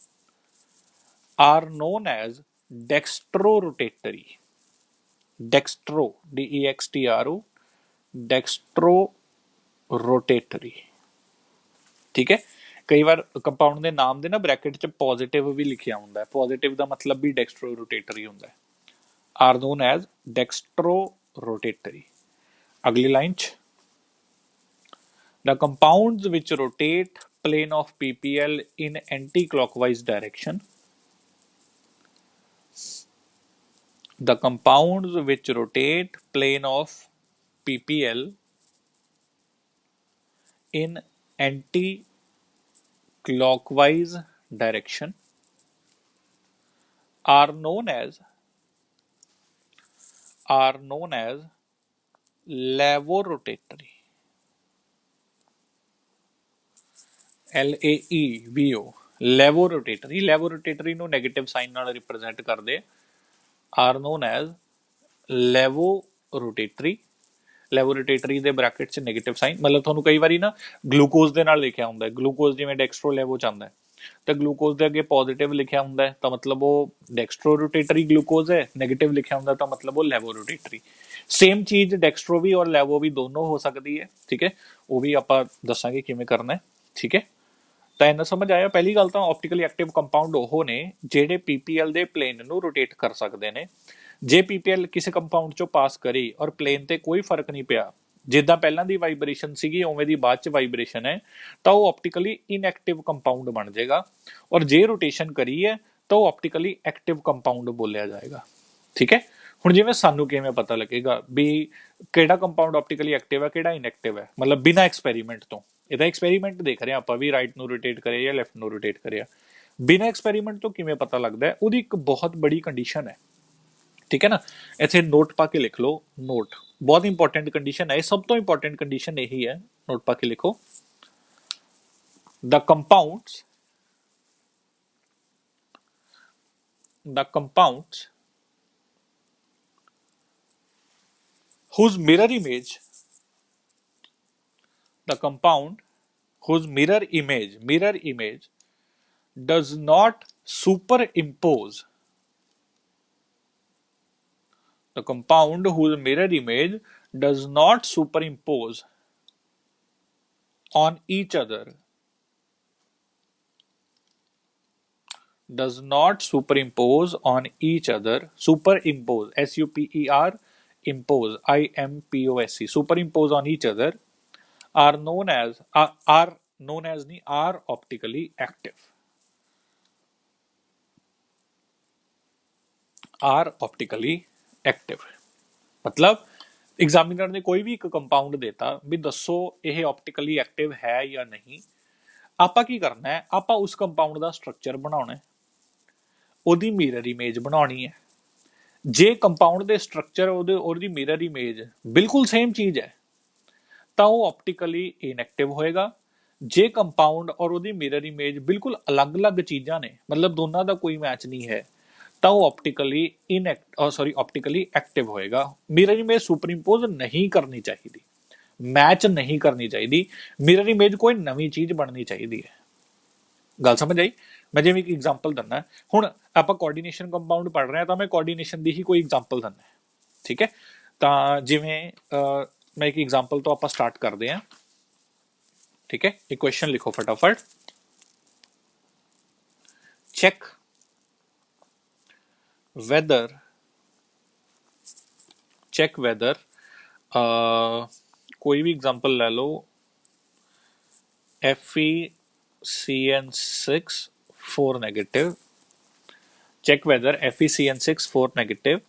are known as dextrorotatory, dextro, dextro, dextrorotatory। ठीक है, कई बार compound ਦੇ ਨਾਮ ਦੇ ਨਾ bracket ਚ positive ਵੀ ਲਿਖਿਆ ਹੁੰਦਾ ਹੈ, ਪੋਜ਼ਿਟਿਵ ਦਾ ਮਤਲਬ ਵੀ ਡੈਕਸਟਰੋ ਰੋਟੇਟਰੀ ਹੁੰਦਾ ਹੈ, ਆਰ ਨੋਨ ਐਜ਼ ਡੈਕਸਟਰੋ ਰੋਟੇਟਰੀ। ਅਗਲੀ ਲਾਈਨ ਚ the compounds which rotate plane of PPL in anti-clockwise direction, the compounds which rotate plane of PPL in anti-clockwise direction are known as levorotatory, LAEVO, levorotatory। levorotatory ਨੂੰ negative sign ਨਾਲ represent ਕਰਦੇ are known as levorotatory। ਲੈਵੋਰੇਟਰੀ ਦੇ bracket 'ਚ negative sign, ਮਤਲਬ ਤੁਹਾਨੂੰ ਕਈ ਵਾਰੀ ਨਾ ਗਲੂਕੋਜ਼ ਦੇ ਨਾਲ ਲਿਖਿਆ ਹੁੰਦਾ ਹੈ, ਗਲੂਕੋਜ਼ ਜਿਵੇਂ ਡੈਕਸਟਰੋ ਲੈਵੋ ਚ ਆਉਂਦਾ ਹੈ ਤਾਂ ਗਲੂਕੋਜ਼ ਦੇ ਅੱਗੇ ਪੋਜ਼ਿਟਿਵ ਲਿਖਿਆ ਹੁੰਦਾ ਹੈ ਤਾਂ ਮਤਲਬ ਉਹ ਡੈਕਸਟਰੋ ਰੋਟੇਟਰੀ ਗਲੂਕੋਜ਼ ਹੈ, ਨੈਗੇਟਿਵ ਲਿਖਿਆ ਹੁੰਦਾ ਤਾਂ ਮਤਲਬ ਉਹ ਲੈਵੋ ਰੋਟੇਟਰੀ। ਸੇਮ ਚੀਜ਼ ਡੈਕਸਟਰੋ ਵੀ ਔਰ ਲੈਵੋ ਵੀ ਦੋਨੋਂ ਹੋ ਸਕਦੀ ਹੈ, ਠੀਕ ਹੈ, ਉਹ ਵੀ ਆਪਾਂ ਦੱਸਾਂਗੇ ਕਿਵੇਂ ਕਰਨਾ ਹੈ, ਠੀਕ ਹੈ। ਤਾਂ ਇਹਨਾਂ ਸਮਝ ਆਇਆ। ਪਹਿਲੀ ਗੱਲ ਤਾਂ ਆਪਟੀਕਲੀ ਐਕਟਿਵ ਕੰਪਾਊਂਡ ਉਹ ਨੇ ਜਿਹੜੇ ਪੀਪੀਐਲ ਦੇ ਪਲੇਨ ਨੂੰ ਰੋਟੇਟ ਕਰ ਸਕਦੇ ਨੇ। ਜੇ ਪੀਪੀਐਲ ਕਿਸੇ ਕੰਪਾਊਂਡ ਚੋਂ ਪਾਸ ਕਰੀ ਔਰ ਪਲੇਨ ਤੇ ਕੋਈ ਫਰਕ ਨਹੀਂ ਪਿਆ, ਜਿੱਦਾਂ ਪਹਿਲਾਂ ਦੀ ਵਾਈਬ੍ਰੇਸ਼ਨ ਸੀਗੀ ਉਵੇਂ ਦੀ ਬਾਅਦ ਚ ਵਾਈਬ੍ਰੇਸ਼ਨ ਹੈ, ਤਾਂ ਉਹ ਆਪਟੀਕਲੀ ਇਨਐਕਟਿਵ ਕੰਪਾਊਂਡ ਬਣ ਜਾਏਗਾ। ਔਰ ਜੇ ਰੋਟੇਸ਼ਨ ਕਰੀ ਹੈ ਤਾਂ ਉਹ ਆਪਟੀਕਲੀ ਐਕਟਿਵ ਕੰਪਾਊਂਡ ਬੋਲਿਆ ਜਾਏਗਾ, ਠੀਕ ਹੈ। ਹੁਣ ਜਿਵੇਂ ਸਾਨੂੰ ਕਿਵੇਂ ਪਤਾ ਲੱਗੇਗਾ ਵੀ ਕਿਹੜਾ ਕੰਪਾਊਂਡ ਆਪਟੀਕਲੀ ਐਕਟਿਵ ਹੈ ਕਿਹੜਾ ਇਨਐਕਟਿਵ ਹੈ, ਮਤਲਬ ਬਿਨਾਂ ਐਕਸਪੈਰੀਮੈਂਟ ਤੋਂ। ਇਹਦਾ ਐਕਸਪੈਰੀਮੈਂਟ ਦੇਖ ਰਹੇ ਆਪਾਂ ਵੀ ਰਾਈਟ ਨੂੰ ਰੋਟੇਟ ਕਰਿਆ ਜਾਂ ਲੈਫਟ ਨੂੰ ਰੋਟੇਟ ਕਰਿਆ, ਬਿਨਾਂ ਐਕਸਪੈਰੀਮੈਂਟ ਤੋਂ ਕਿਵੇਂ ਪਤਾ ਲੱਗਦਾ ਹੈ, ਉਹਦੀ ਇੱਕ ਬਹੁਤ ਬੜੀ ਕੰਡੀਸ਼ਨ ਹੈ, ਠੀਕ ਹੈ ਨਾ। ਇੱਥੇ ਨੋਟ ਪਾ ਕੇ ਲਿਖ ਲਓ, ਨੋਟ ਬਹੁਤ ਇੰਪੋਰਟੈਂਟ ਕੰਡੀਸ਼ਨ ਹੈ, ਇਹ ਸਭ ਤੋਂ ਇੰਪੋਰਟੈਂਟ ਕੰਡੀਸ਼ਨ ਇਹੀ ਹੈ, ਨੋਟ ਪਾ ਕੇ ਲਿਖੋ। the compounds whose mirror image, the compound whose mirror image does not superimpose, the compound whose mirror image does not superimpose on each other, does not superimpose on each other, superimpose, super impose, impose, superimpose on each other, are known as are optically active, are optically active। मतलब examiner ने कोई भी एक compound देता भी दसो ਇਹ optically active है या नहीं, ਆਪਾਂ ਕੀ ਕਰਨਾ ਹੈ, ਆਪਾਂ ਉਸ ਕੰਪਾਊਂਡ ਦਾ ਸਟਰਕਚਰ ਬਣਾਉਣਾ ਹੈ, ਉਹਦੀ ਮਿਰਰ ਇਮੇਜ ਬਣਾਉਣੀ ਹੈ। ਜੇ ਕੰਪਾਊਂਡ ਦੇ ਸਟਰਕਚਰ ਉਹਦੀ ਮਿਰਰ ਇਮੇਜ ਬਿਲਕੁਲ ਸੇਮ ਚੀਜ਼ ਹੈ ਤਾਂ ਉਹ ਆਪਟੀਕਲੀ ਇਨਐਕਟਿਵ ਹੋਏਗਾ। ਜੇ ਕੰਪਾਊਂਡ ਔਰ ਉਹਦੀ ਮਿਰਰ ਇਮੇਜ ਬਿਲਕੁਲ ਅਲੱਗ-ਅਲੱਗ ਚੀਜ਼ਾਂ ਨੇ, ਮਤਲਬ ਦੋਨਾਂ ਦਾ ਕੋਈ ਮੈਚ ਨਹੀਂ ਹੈ, ਤਾਂ ਉਹ ਆਪਟੀਕਲੀ ਐਕਟਿਵ ਹੋਏਗਾ। ਮਿਰਰ ਇਮੇਜ ਸੁਪਰਇੰਪੋਜ਼ ਨਹੀਂ ਕਰਨੀ ਚਾਹੀਦੀ, ਮੈਚ ਨਹੀਂ ਕਰਨੀ ਚਾਹੀਦੀ। ਮਿਰਰ ਇਮੇਜ ਕੋਈ ਨਵੀਂ ਚੀਜ਼ ਬਣਨੀ ਚਾਹੀਦੀ ਹੈ। ਗੱਲ ਸਮਝ ਆਈ? ਮੈਂ ਜਿਵੇਂ ਇੱਕ ਐਗਜ਼ਾਮਪਲ ਦਿੰਦਾ, ਹੁਣ ਆਪਾਂ ਕੋਆਰਡੀਨੇਸ਼ਨ ਕੰਪਾਊਂਡ ਪੜ੍ਹ ਰਹੇ ਹਾਂ, ਤਾਂ ਮੈਂ ਕੋਆਰਡੀਨੇਸ਼ਨ ਦੀ ਹੀ ਕੋਈ ਐਗਜ਼ਾਮਪਲ ਦਿੰਦਾ, ਠੀਕ ਹੈ? ਤਾਂ ਜਿਵੇਂ ਮੈਂ ਇੱਕ ਐਗਜ਼ਾਮਪਲ ਤੋਂ ਆਪਾਂ ਸਟਾਰਟ ਕਰਦੇ ਹਾਂ, ठीक है? इक्वेशन लिखो फटाफट। चेक वेदर कोई भी एग्जांपल ले लो, FeCN6 4 negative. Check whether FeCN6 4 negative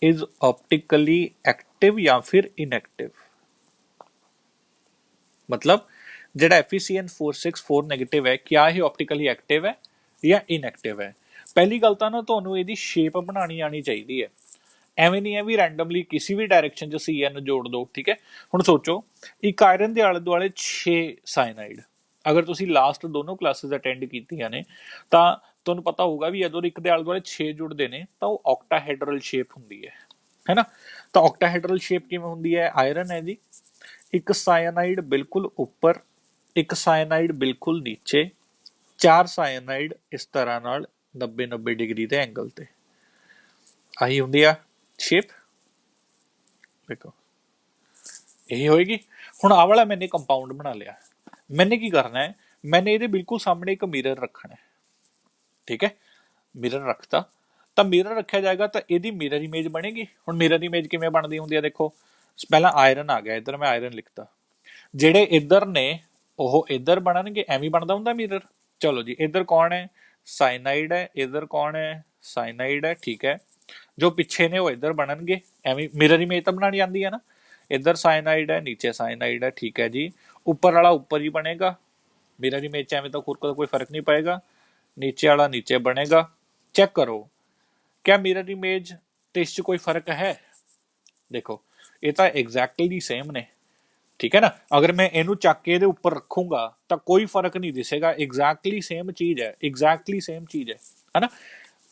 is optically active या फिर इनएक्टिव। मतलब ਜਿਹੜਾ FeCN464 ਨੈਗੇਟਿਵ ਹੈ, ਕਿਆ ਇਹ ਆਪਟੀਕਲੀ ਐਕਟਿਵ ਹੈ ਜਾਂ ਇਨਐਕਟਿਵ ਹੈ? ਪਹਿਲੀ ਗੱਲ ਤਾਂ ਨਾ ਤੁਹਾਨੂੰ ਇਹਦੀ ਸ਼ੇਪ ਬਣਾਣੀ ਆਣੀ ਚਾਹੀਦੀ ਹੈ। ਐਵੇਂ ਨਹੀਂ ਹੈ ਵੀ ਰੈਂਡਮਲੀ ਕਿਸੇ ਵੀ ਡਾਇਰੈਕਸ਼ਨ 'ਚ CN ਜੋੜ ਦਿਓ, ਠੀਕ ਹੈ? ਹੁਣ ਸੋਚੋ, ਇੱਕ ਆਇਰਨ ਦੇ ਆਲੇ ਦੁਆਲੇ 6 ਸਾਇਨਾਈਡ, ਅਗਰ ਤੁਸੀਂ ਲਾਸਟ ਦੋਨੋਂ ਕਲਾਸਿਸ ਅਟੈਂਡ ਕੀਤੀਆਂ ਨੇ ਤਾਂ ਤੁਹਾਨੂੰ ਪਤਾ ਹੋਊਗਾ ਵੀ ਜਦੋਂ ਇੱਕ ਦੇ ਆਲੇ ਦੁਆਲੇ 6 ਜੁੜਦੇ ਨੇ ਤਾਂ ਉਹ ਆਕਟਾਹੈਡਰਲ ਸ਼ੇਪ ਹੁੰਦੀ ਹੈ ਨਾ? ਤਾਂ ਆਕਟਾਹੈਡਰਲ ਸ਼ੇਪ ਕਿਵੇਂ ਹੁੰਦੀ ਹੈ? ਆਇਰਨ ਹੈ ਜੀ, ਇੱਕ ਸਾਇਨਾਈਡ ਬਿਲਕੁਲ ਉੱਪਰ, ਇੱਕ ਸਾਇਨਾਈਡ ਬਿਲਕੁਲ ਨੀਚੇ, 4 ਸਾਇਨਾਈਡ ਇਸ ਤਰ੍ਹਾਂ ਨਾਲ 90 ਡਿਗਰੀ ਦੇ ਐਂਗਲ ਤੇ। ਆਹੀ ਹੁੰਦੀ ਆ ਸ਼ੇਪ, ਦੇਖੋ ਇਹੀ ਹੋਏਗੀ। ਹੁਣ ਆਹ ਵਾਲਾ ਮੈਨੇ ਕੰਪਾਊਂਡ ਬਣਾ ਲਿਆ, ਮੈਨੇ ਕੀ ਕਰਨਾ ਹੈ, ਮੈਨੇ ਇਹਦੇ ਬਿਲਕੁਲ ਸਾਹਮਣੇ ਇੱਕ ਮਿਰਰ ਰੱਖਣਾ ਹੈ, ਠੀਕ ਹੈ? ਮਿਰਰ ਰੱਖਤਾ ਤਾਂ ਮਿਰਰ ਰੱਖਿਆ ਜਾਏਗਾ ਤਾਂ ਇਹਦੀ ਮਿਰਰ ਇਮੇਜ ਬਣੇਗੀ। ਹੁਣ ਮਿਰਰ ਇਮੇਜ ਕਿਵੇਂ ਬਣਦੀ ਹੁੰਦੀ ਹੈ? ਦੇਖੋ, ਪਹਿਲਾਂ ਆਇਰਨ ਆ ਗਿਆ, ਇੱਧਰ ਮੈਂ ਆਇਰਨ ਲਿਖਤਾ, ਜਿਹੜੇ ਇੱਧਰ ਨੇ ਉਹ ਇੱਧਰ ਬਣਨਗੇ, ਐਵੇਂ ਬਣਦਾ ਹੁੰਦਾ ਮਿਰਰ। ਚਲੋ ਜੀ, ਇੱਧਰ ਕੌਣ ਹੈ? ਸਾਇਨਾਈਡ ਹੈ। ਇੱਧਰ ਕੌਣ ਹੈ? ਸਾਇਨਾਈਡ ਹੈ, ਠੀਕ ਹੈ? ਜੋ ਪਿੱਛੇ ਨੇ ਉਹ ਇੱਧਰ ਬਣਨਗੇ, ਐਵੇਂ ਮਿਰਰ ਇਮੇਜ ਤਾਂ ਬਣਾਣੀ ਆਉਂਦੀ ਹੈ ਨਾ। ਇੱਧਰ ਸਾਇਨਾਈਡ ਹੈ, ਨੀਚੇ ਸਾਇਨਾਈਡ ਹੈ, ਠੀਕ ਹੈ ਜੀ? ਉੱਪਰ ਵਾਲਾ ਉੱਪਰ ਹੀ ਬਣੇਗਾ, ਮਿਰਰ ਇਮੇਜ 'ਚ ਐਵੇਂ ਤਾਂ ਕੋਈ ਫਰਕ ਨਹੀਂ ਪਏਗਾ। नीचे वाला नीचे बनेगा। चेक करो क्या मिरर इमेज ਤੇ ਇਸ 'ਚ ਕੋਈ ਫਰਕ ਹੈ? ਦੇਖੋ ਇਹ ਤਾਂ ਐਗਜ਼ੈਕਟਲੀ ਸੇਮ ਨੇ, ਠੀਕ ਹੈ ਨਾ? ਅਗਰ ਮੈਂ ਇਹਨੂੰ ਚੱਕ ਕੇ ਇਹਦੇ ਉੱਪਰ ਰੱਖੂੰਗਾ ਤਾਂ ਕੋਈ ਫਰਕ ਨਹੀਂ ਦਿਸੇਗਾ, ਐਗਜ਼ੈਕਟਲੀ ਸੇਮ ਚੀਜ਼ ਹੈ, ਐਗਜ਼ੈਕਟਲੀ ਸੇਮ ਚੀਜ਼ ਹੈ ਨਾ?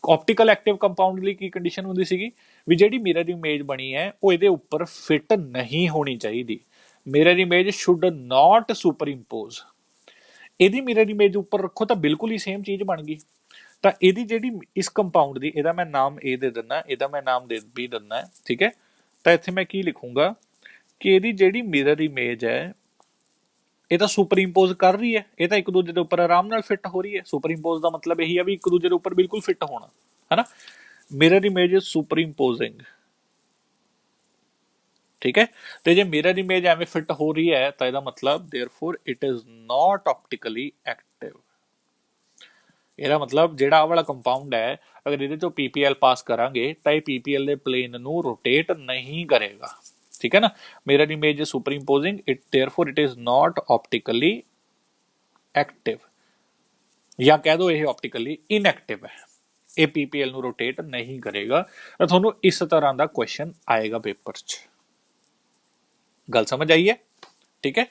ਆਪਟੀਕਲ ਐਕਟਿਵ ਕੰਪਾਊਂਡ ਲਈ ਕੀ ਕੰਡੀਸ਼ਨ ਹੁੰਦੀ ਸੀਗੀ ਵੀ ਜਿਹੜੀ ਮਿਰਰ ਇਮੇਜ ਬਣੀ ਹੈ ਉਹ ਇਹਦੇ ਉੱਪਰ ਫਿੱਟ ਨਹੀਂ ਹੋਣੀ ਚਾਹੀਦੀ। Mirror image should not superimpose. ਇਹਦੀ ਮਿਰਰ ਇਮੇਜ ਉੱਪਰ ਰੱਖੋ ਤਾਂ ਬਿਲਕੁਲ ਹੀ ਸੇਮ ਚੀਜ਼ ਬਣ ਗਈ। ਤਾਂ ਇਹਦੀ ਜਿਹੜੀ ਇਸ ਕੰਪਾਊਂਡ ਦੀ, ਇਹਦਾ ਮੈਂ ਨਾਮ A ਦੇ ਦਿੰਦਾ, ਇਹਦਾ ਮੈਂ ਨਾਮ B ਦਿੰਦਾ, ਠੀਕ ਹੈ? ਤਾਂ ਇੱਥੇ ਮੈਂ ਕੀ ਲਿਖੂੰਗਾ ਕਿ ਇਹਦੀ ਜਿਹੜੀ ਮਿਰਰ ਇਮੇਜ ਹੈ ਇਹ ਤਾਂ ਸੁਪਰਇੰਪੋਜ਼ ਕਰ ਰਹੀ ਹੈ, ਇਹ ਤਾਂ ਇੱਕ ਦੂਜੇ ਦੇ ਉੱਪਰ ਆਰਾਮ ਨਾਲ ਫਿੱਟ ਹੋ ਰਹੀ ਹੈ। ਸੁਪਰਇੰਪੋਜ਼ ਦਾ ਮਤਲਬ ਇਹੀ ਹੈ ਵੀ ਇੱਕ ਦੂਜੇ ਦੇ ਉੱਪਰ ਬਿਲਕੁਲ ਫਿੱਟ ਹੋਣਾ, ਹੈ ਨਾ? ਮਿਰਰ ਇਮੇਜ ਇਜ਼ ਸੁਪਰਇੰਪੋਜ਼ਿੰਗ, ठीक है? तो जे मिरर इमेज एवं फिट हो रही है तो ਇਹਦਾ मतलब therefore it is not optically active. ਇਹਦਾ मतलब ਜਿਹੜਾ ਆ ਵਾਲਾ ਕੰਪਾਊਂਡ ਹੈ ਅਗਰ ਇਹਦੇ ਤੋਂ PPL ਪਾਸ ਕਰਾਂਗੇ ਤਾਂ ਇਹ PPL ਦੇ ਪਲੇਨ ਨੂੰ ਰੋਟੇਟ ਨਹੀਂ ਕਰੇਗਾ, ਠੀਕ ਹੈ ਨਾ? Mirror image superimposing it, therefore it is not optically active, ਜਾਂ ਕਹਿ ਦੋ ਇਹ ऑप्टिकली इनएक्टिव है, ਇਹ PPL ਨੂੰ ਰੋਟੇਟ ਨਹੀਂ ਕਰੇਗਾ। ਤਾਂ ਤੁਹਾਨੂੰ ਇਸ ਤਰ੍ਹਾਂ ਦਾ ਕੁਐਸਚਨ ਆਏਗਾ ਪੇਪਰ 'ਚ। गल समझ आई है, ठीक है?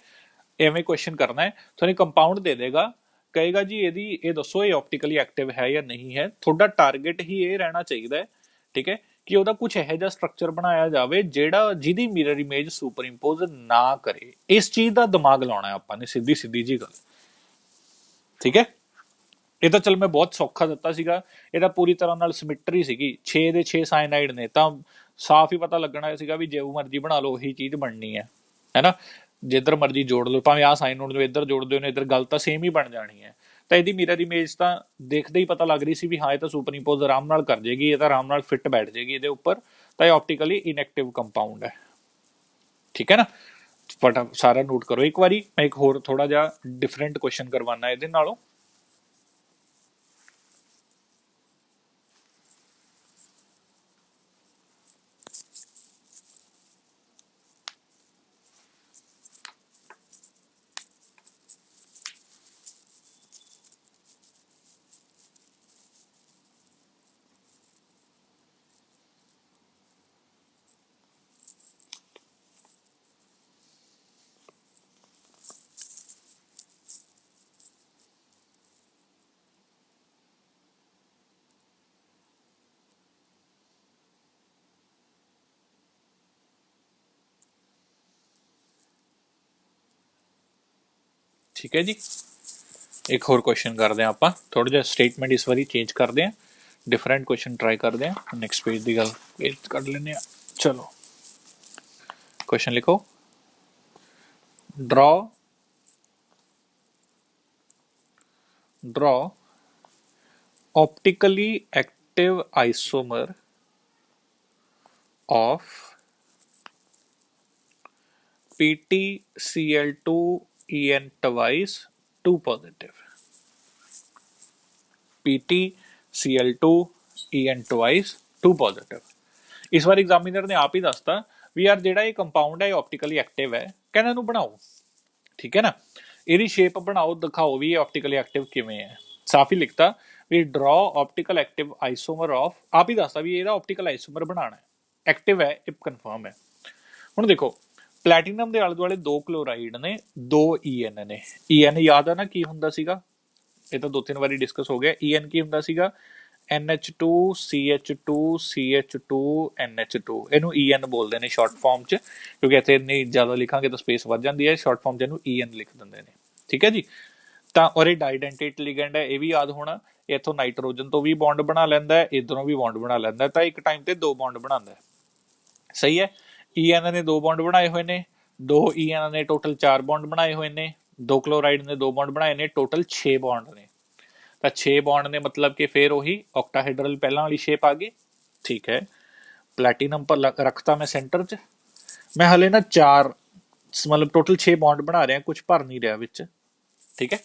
एवें क्वेश्चन करना है, थोड़ी कंपाउंड दे देगा, कहेगा जी यदि ये दसो ये ऑप्टिकली एक्टिव है या नहीं है। थोड़ा टारगेट ही ये रहना चाहिए, ठीक है, कि ਉਹਦਾ कुछ ਇਹੋ ਜਿਹਾ ਸਟਰਕਚਰ ਬਣਾਇਆ ਜਾਵੇ ਜਿਹੜਾ ਜਿਹਦੀ ਮਿਰਰ ਇਮੇਜ ਸੁਪਰ ਇੰਪੋਜ਼ ਨਾ ਕਰੇ। ਇਸ ਚੀਜ਼ ਦਾ ਦਿਮਾਗ ਲਾਉਣਾ ਆਪਾਂ ਨੇ, ਸਿੱਧੀ ਸਿੱਧੀ ਜੀ ਗੱਲ, ਠੀਕ ਹੈ? ਇਹ ਤਾਂ ਚਲ ਮੈਂ ਬਹੁਤ ਸੌਖਾ ਦਿੱਤਾ ਸੀਗਾ, ਇਹਦਾ ਪੂਰੀ ਤਰ੍ਹਾਂ ਨਾਲ ਸਿਮੈਟਰੀ ਸੀਗੀ, 6 ਦੇ 6 ਸਾਇਨਾਈਡ ਨੇ ਤਾਂ ਸਾਫ਼ ਹੀ ਪਤਾ ਲੱਗਣਾ ਸੀਗਾ ਵੀ ਜੋ ਮਰਜ਼ੀ ਬਣਾ ਲਓ ਉਹੀ ਚੀਜ਼ ਬਣਨੀ ਹੈ ਨਾ? ਜਿੱਧਰ ਮਰਜ਼ੀ ਜੋੜ ਲਓ, ਭਾਵੇਂ ਆਹ ਸਾਈਨ ਨੂੰ ਇੱਧਰ ਜੋੜਦੇ ਹੋ ਨੇ, ਇੱਧਰ ਗੱਲ ਤਾਂ ਸੇਮ ਹੀ ਬਣ ਜਾਣੀ ਹੈ। ਤਾਂ ਇਹਦੀ ਮਿਰਰ ਇਮੇਜ ਤਾਂ ਦੇਖਦੇ ਹੀ ਪਤਾ ਲੱਗ ਰਹੀ ਸੀ ਵੀ ਹਾਂ ਇਹ ਤਾਂ ਸੁਪਰ ਇੰਪੋਜ਼ ਆਰਾਮ ਨਾਲ ਕਰ ਜੇਗੀ, ਇਹ ਤਾਂ ਆਰਾਮ ਨਾਲ ਫਿੱਟ ਬੈਠ ਜੇਗੀ ਇਹਦੇ ਉੱਪਰ, ਤਾਂ ਇਹ ਆਪਟੀਕਲੀ ਇਨਐਕਟਿਵ ਕੰਪਾਊਂਡ ਹੈ, ਠੀਕ ਹੈ ਨਾ? ਫਟਾਫਟ ਸਾਰਾ ਨੋਟ ਕਰੋ ਇੱਕ ਵਾਰੀ। ਮੈਂ ਇੱਕ ਹੋਰ ਥੋੜਾ ਜਿਹਾ ਡਿਫਰੈਂਟ ਕੁਐਸਚਨ ਕਰਵਾਉਣਾ ਇਹਦੇ ਨਾਲੋਂ। ठीक है जी। एक होर क्वेश्चन करते हैं ਆਪਾਂ थोड़ा ਜਿਹਾ स्टेटमेंट इस बारी चेंज करते हैं, डिफरेंट क्वेश्चन ट्राई करते हैं। नैक्सट पेज की गल कर लेने। चलो क्वेश्चन लिखो, draw optically active isomer of PtCl2En twice 2 positive, PtCl2En twice 2 positive। इस बार एग्जामिनर ने आप ही दसता भी यार ਜਿਹੜਾ ਇਹ ਕੰਪਾਊਂਡ ਹੈ ਆਪਟੀਕਲੀ ਐਕਟਿਵ ਹੈ, ਕਹਿੰਦਾ ਇਹਨੂੰ ਬਣਾਓ। ਠੀਕ ਹੈ ਨਾ, ਇਹਦੀ ਸ਼ੇਪ ਬਣਾਓ, ਦਿਖਾਓ ਵੀ ਇਹ ਆਪਟੀਕਲੀ ਐਕਟਿਵ ਕਿਵੇਂ ਹੈ। ਸਾਫ ਹੀ ਲਿਖਤਾ ਵੀ ਡਰਾ ਆਪਟੀਕਲ ਐਕਟਿਵ ਆਈਸੋਮਰ ਆਫ, ਆਪ ਹੀ ਦੱਸਦਾ ਵੀ ਇਹਦਾ ਆਪਟੀਕਲ ਆਈਸੋਮਰ ਬਣਾਉਣਾ ਹੈ, ਐਕਟਿਵ ਹੈ, ਇਹ ਕਨਫਰਮ ਹੈ। ਹੁਣ ਦੇਖੋ ਪਲੈਟੀਨਮ ਦੇ ਆਲੇ ਦੁਆਲੇ ਦੋ ਕਲੋਰਾਈਡ ਨੇ, ਦੋ ਈਐਨ ਨੇ। ਈਐਨ ਯਾਦ ਆ ਨਾ ਕੀ ਹੁੰਦਾ ਸੀਗਾ, ਇਹ ਤਾਂ 2-3 ਵਾਰੀ ਡਿਸਕਸ ਹੋ ਗਿਆ। ਈਐਨ ਕੀ ਹੁੰਦਾ ਸੀਗਾ, NH2CH2CH2NH2, ਇਹਨੂੰ ਈਐਨ ਬੋਲਦੇ ਨੇ ਸ਼ਾਰਟ ਫਾਰਮ ਚ, ਕਿਉਂਕਿ ਇੱਥੇ ਇੰਨੀ ਜ਼ਿਆਦਾ ਲਿਖਾਂਗੇ ਤਾਂ ਸਪੇਸ ਵੱਧ ਜਾਂਦੀ ਹੈ, ਸ਼ਾਰਟ ਫਾਰਮ ਚ ਇਹਨੂੰ ਈਐਨ ਲਿਖ ਦਿੰਦੇ ਨੇ। ਠੀਕ ਹੈ ਜੀ। ਤਾਂ ਔਰ ਇਹ ਡਾਈਡੈਂਟੇਟ ਲਿਗੈਂਡ ਹੈ, ਇਹ ਵੀ ਯਾਦ ਹੋਣਾ। ਇੱਥੋਂ ਨਾਈਟ੍ਰੋਜਨ ਤੋਂ ਵੀ ਬੌਂਡ ਬਣਾ ਲੈਂਦਾ ਹੈ, ਇਧਰੋਂ ਵੀ ਬੌਂਡ ਬਣਾ ਲੈਂਦਾ, ਤਾਂ ਇੱਕ ਟਾਈਮ ਤੇ ਦੋ ਬੌਂਡ ਬਣਾਉਂਦਾ। ਸਹੀ ਹੈ। ਈਐਨ ਨੇ ਦੋ ਬੌਂਡ ਬਣਾਏ ਹੋਏ ਨੇ, ਦੋ ਈਐਨ ਨੇ ਟੋਟਲ 4 ਬੌਂਡ ਬਣਾਏ ਹੋਏ ਨੇ, ਦੋ ਕਲੋਰਾਈਡ ਨੇ ਦੋ ਬੌਂਡ ਬਣਾਏ ਨੇ, ਟੋਟਲ 6 ਬੌਂਡ ਨੇ। ਤਾਂ 6 ਬੌਂਡ ਨੇ ਮਤਲਬ ਕਿ ਫਿਰ ਉਹੀ ऑक्टाहेड्रल ਪਹਿਲਾਂ ਵਾਲੀ ਸ਼ੇਪ ਆ ਗਈ। ਠੀਕ ਹੈ। प्लैटिनम पर रखता मैं सेंटर च, मैं हले ना 4 मतलब टोटल 6 बॉन्ड बना रहा, कुछ भर नहीं रहा विच। ठीक है।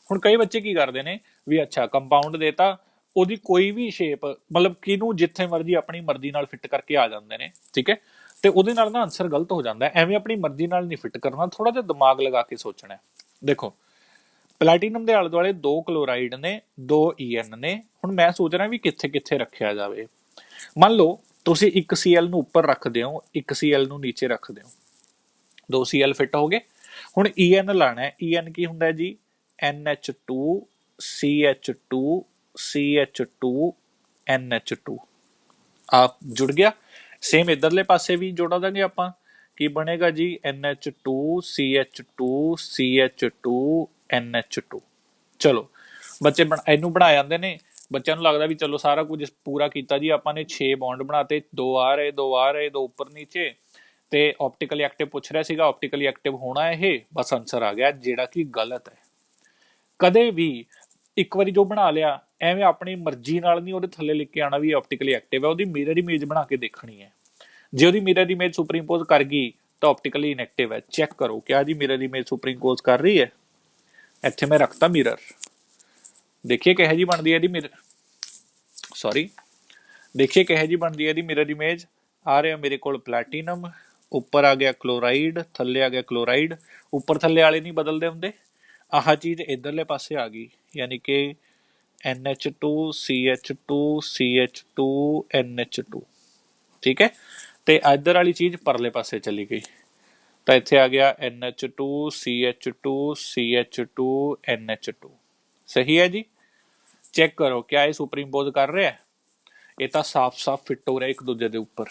ਹੁਣ ਕਈ ਬੱਚੇ ਕੀ ਕਰਦੇ ਨੇ ਵੀ ਅੱਛਾ ਕੰਪਾਊਂਡ ਦੇਤਾ, ਉਹਦੀ ਕੋਈ ਵੀ ਸ਼ੇਪ ਮਤਲਬ ਕਿਹਨੂੰ ਜਿੱਥੇ ਮਰਜ਼ੀ ਆਪਣੀ ਮਰਜ਼ੀ ਨਾਲ ਫਿੱਟ ਕਰਕੇ ਆ ਜਾਂਦੇ ਨੇ। ਠੀਕ ਹੈ। ਤੇ ਉਹਦੇ ਨਾਲ ਨਾ ਆਨਸਰ ਗਲਤ ਹੋ ਜਾਂਦਾ। ਐਵੇਂ ਆਪਣੀ ਮਰਜ਼ੀ ਨਾਲ ਨਹੀਂ ਫਿੱਟ ਕਰਨਾ, ਥੋੜਾ ਜਿਹਾ ਦਿਮਾਗ ਲਗਾ ਕੇ ਸੋਚਣਾ। ਦੇਖੋ ਪਲੈਟੀਨਮ ਦੇ ਆਲੇ ਦੁਆਲੇ ਦੋ ਕਲੋਰਾਈਡ ਨੇ, ਦੋ ਈਐਨ ਨੇ। ਹੁਣ ਮੈਂ ਸੋਚ ਰਿਹਾ ਵੀ ਕਿੱਥੇ ਕਿੱਥੇ ਰੱਖਿਆ ਜਾਵੇ। ਮੰਨ ਲਓ ਤੁਸੀਂ ਇੱਕ Cl ਨੂੰ ਉੱਪਰ ਰੱਖਦੇ ਹੋ, ਇੱਕ Cl ਨੂੰ ਨੀਚੇ ਰੱਖਦੇ ਹੋ, ਦੋ Cl ਫਿੱਟ ਹੋ ਗਏ। ਹੁਣ ਈਐਨ ਲਾਣਾ ਹੈ। ਈਐਨ ਕੀ ਹੁੰਦਾ ਜੀ, NH2CH2CH2NH2 ਆਪ ਜੁੜ ਗਿਆ। ਸੇਮ ਇਧਰਲੇ ਪਾਸੇ ਵੀ ਜੋੜਾ ਦਾਂਗੇ ਆਪਾਂ, ਕੀ ਬਣੇਗਾ ਜੀ, NH2CH2CH2NH2। ਚਲੋ ਬੱਚੇ ਇਹਨੂੰ ਬਣਾ ਜਾਂਦੇ ਨੇ, ਬੱਚਿਆਂ ਨੂੰ ਲੱਗਦਾ ਵੀ ਚਲੋ ਸਾਰਾ ਕੁਝ ਪੂਰਾ ਕੀਤਾ ਜੀ ਆਪਾਂ ਨੇ, 6 ਬੌਂਡ ਬਣਾਤੇ, ਦੋ ਆ ਰਹੇ ਦੋ ਆ ਰਹੇ, ਦੋ ਉੱਪਰ ਨੀਚੇ। ਤੇ ਆਪਟੀਕਲੀ ਐਕਟਿਵ ਪੁੱਛ ਰਿਹਾ ਸੀਗਾ, ਆਪਟੀਕਲੀ ਐਕਟਿਵ ਹੋਣਾ ਇਹ, ਬਸ ਆਨਸਰ ਆ ਗਿਆ, ਜਿਹੜਾ ਕਿ ਗਲਤ ਹੈ। ਕਦੇ ਵੀ ਇੱਕ ਵਾਰੀ ਜੋ ਬਣਾ ਲਿਆ ਐਵੇਂ ਆਪਣੀ ਮਰਜ਼ੀ ਨਾਲ ਨਹੀਂ ਉਹਦੇ ਥੱਲੇ ਲਿਖ ਕੇ ਆਣਾ ਵੀ ਆਪਟੀਕਲੀ ਐਕਟਿਵ ਹੈ। ਉਹਦੀ ਮਿਰਰ ਇਮੇਜ ਬਣਾ ਕੇ ਦੇਖਣੀ ਹੈ। ਜੇ ਉਹਦੀ ਮਿਰਰ ਇਮੇਜ ਸੁਪਰੀਮਪੋਜ਼ ਕਰ ਗਈ ਤਾਂ ਆਪਟੀਕਲੀ ਇਨਐਕਟਿਵ ਹੈ। ਚੈੱਕ ਕਰੋ ਕਿਆ ਜੀ ਮਿਰਰ ਇਮੇਜ ਸੁਪਰੀਮਪੋਜ਼ ਕਰ ਰਹੀ ਹੈ। ਇੱਥੇ ਮੈਂ ਰੱਖਤਾ ਮਿਰਰ, ਦੇਖੀਏ ਕਿਹੋ ਜੀ ਬਣਦੀ ਹੈ ਇਹਦੀ ਮਿਰਰ, ਸੌਰੀ ਦੇਖੀਏ ਕਿਹੋ ਜੀ ਬਣਦੀ ਹੈ ਇਹਦੀ ਮਿਰਰ ਇਮੇਜ। ਆ ਰਿਹਾ ਮੇਰੇ ਕੋਲ ਪਲੈਟੀਨਮ, ਉੱਪਰ ਆ ਗਿਆ ਕਲੋਰਾਈਡ, ਥੱਲੇ ਆ ਗਿਆ ਕਲੋਰਾਈਡ। ਉੱਪਰ ਥੱਲੇ ਵਾਲੇ ਨਹੀਂ ਬਦਲਦੇ ਹੁੰਦੇ। ਆਹ ਚੀਜ਼ ਇਧਰਲੇ ਪਾਸੇ ਆ ਗਈ, ਯਾਨੀ ਕਿ NH2CH2CH2NH2। ਠੀਕ ਹੈ। ਤੇ ਇੱਧਰ ਵਾਲੀ ਚੀਜ਼ ਪਰਲੇ ਪਾਸੇ ਚਲੀ ਗਈ, ਤਾਂ ਇੱਥੇ ਆ ਗਿਆ NH2CH2CH2NH2। ਸਹੀ ਹੈ ਜੀ। ਚੈੱਕ ਕਰੋ ਕਿਆ ਇਹ ਸੁਪਰੀਮਪੋਜ਼ ਕਰ ਰਿਹਾ, ਇਹ ਤਾਂ ਸਾਫ਼-ਸਾਫ਼ ਫਿੱਟ ਹੋ ਰਿਹਾ ਇੱਕ ਦੂਜੇ ਦੇ ਉੱਪਰ।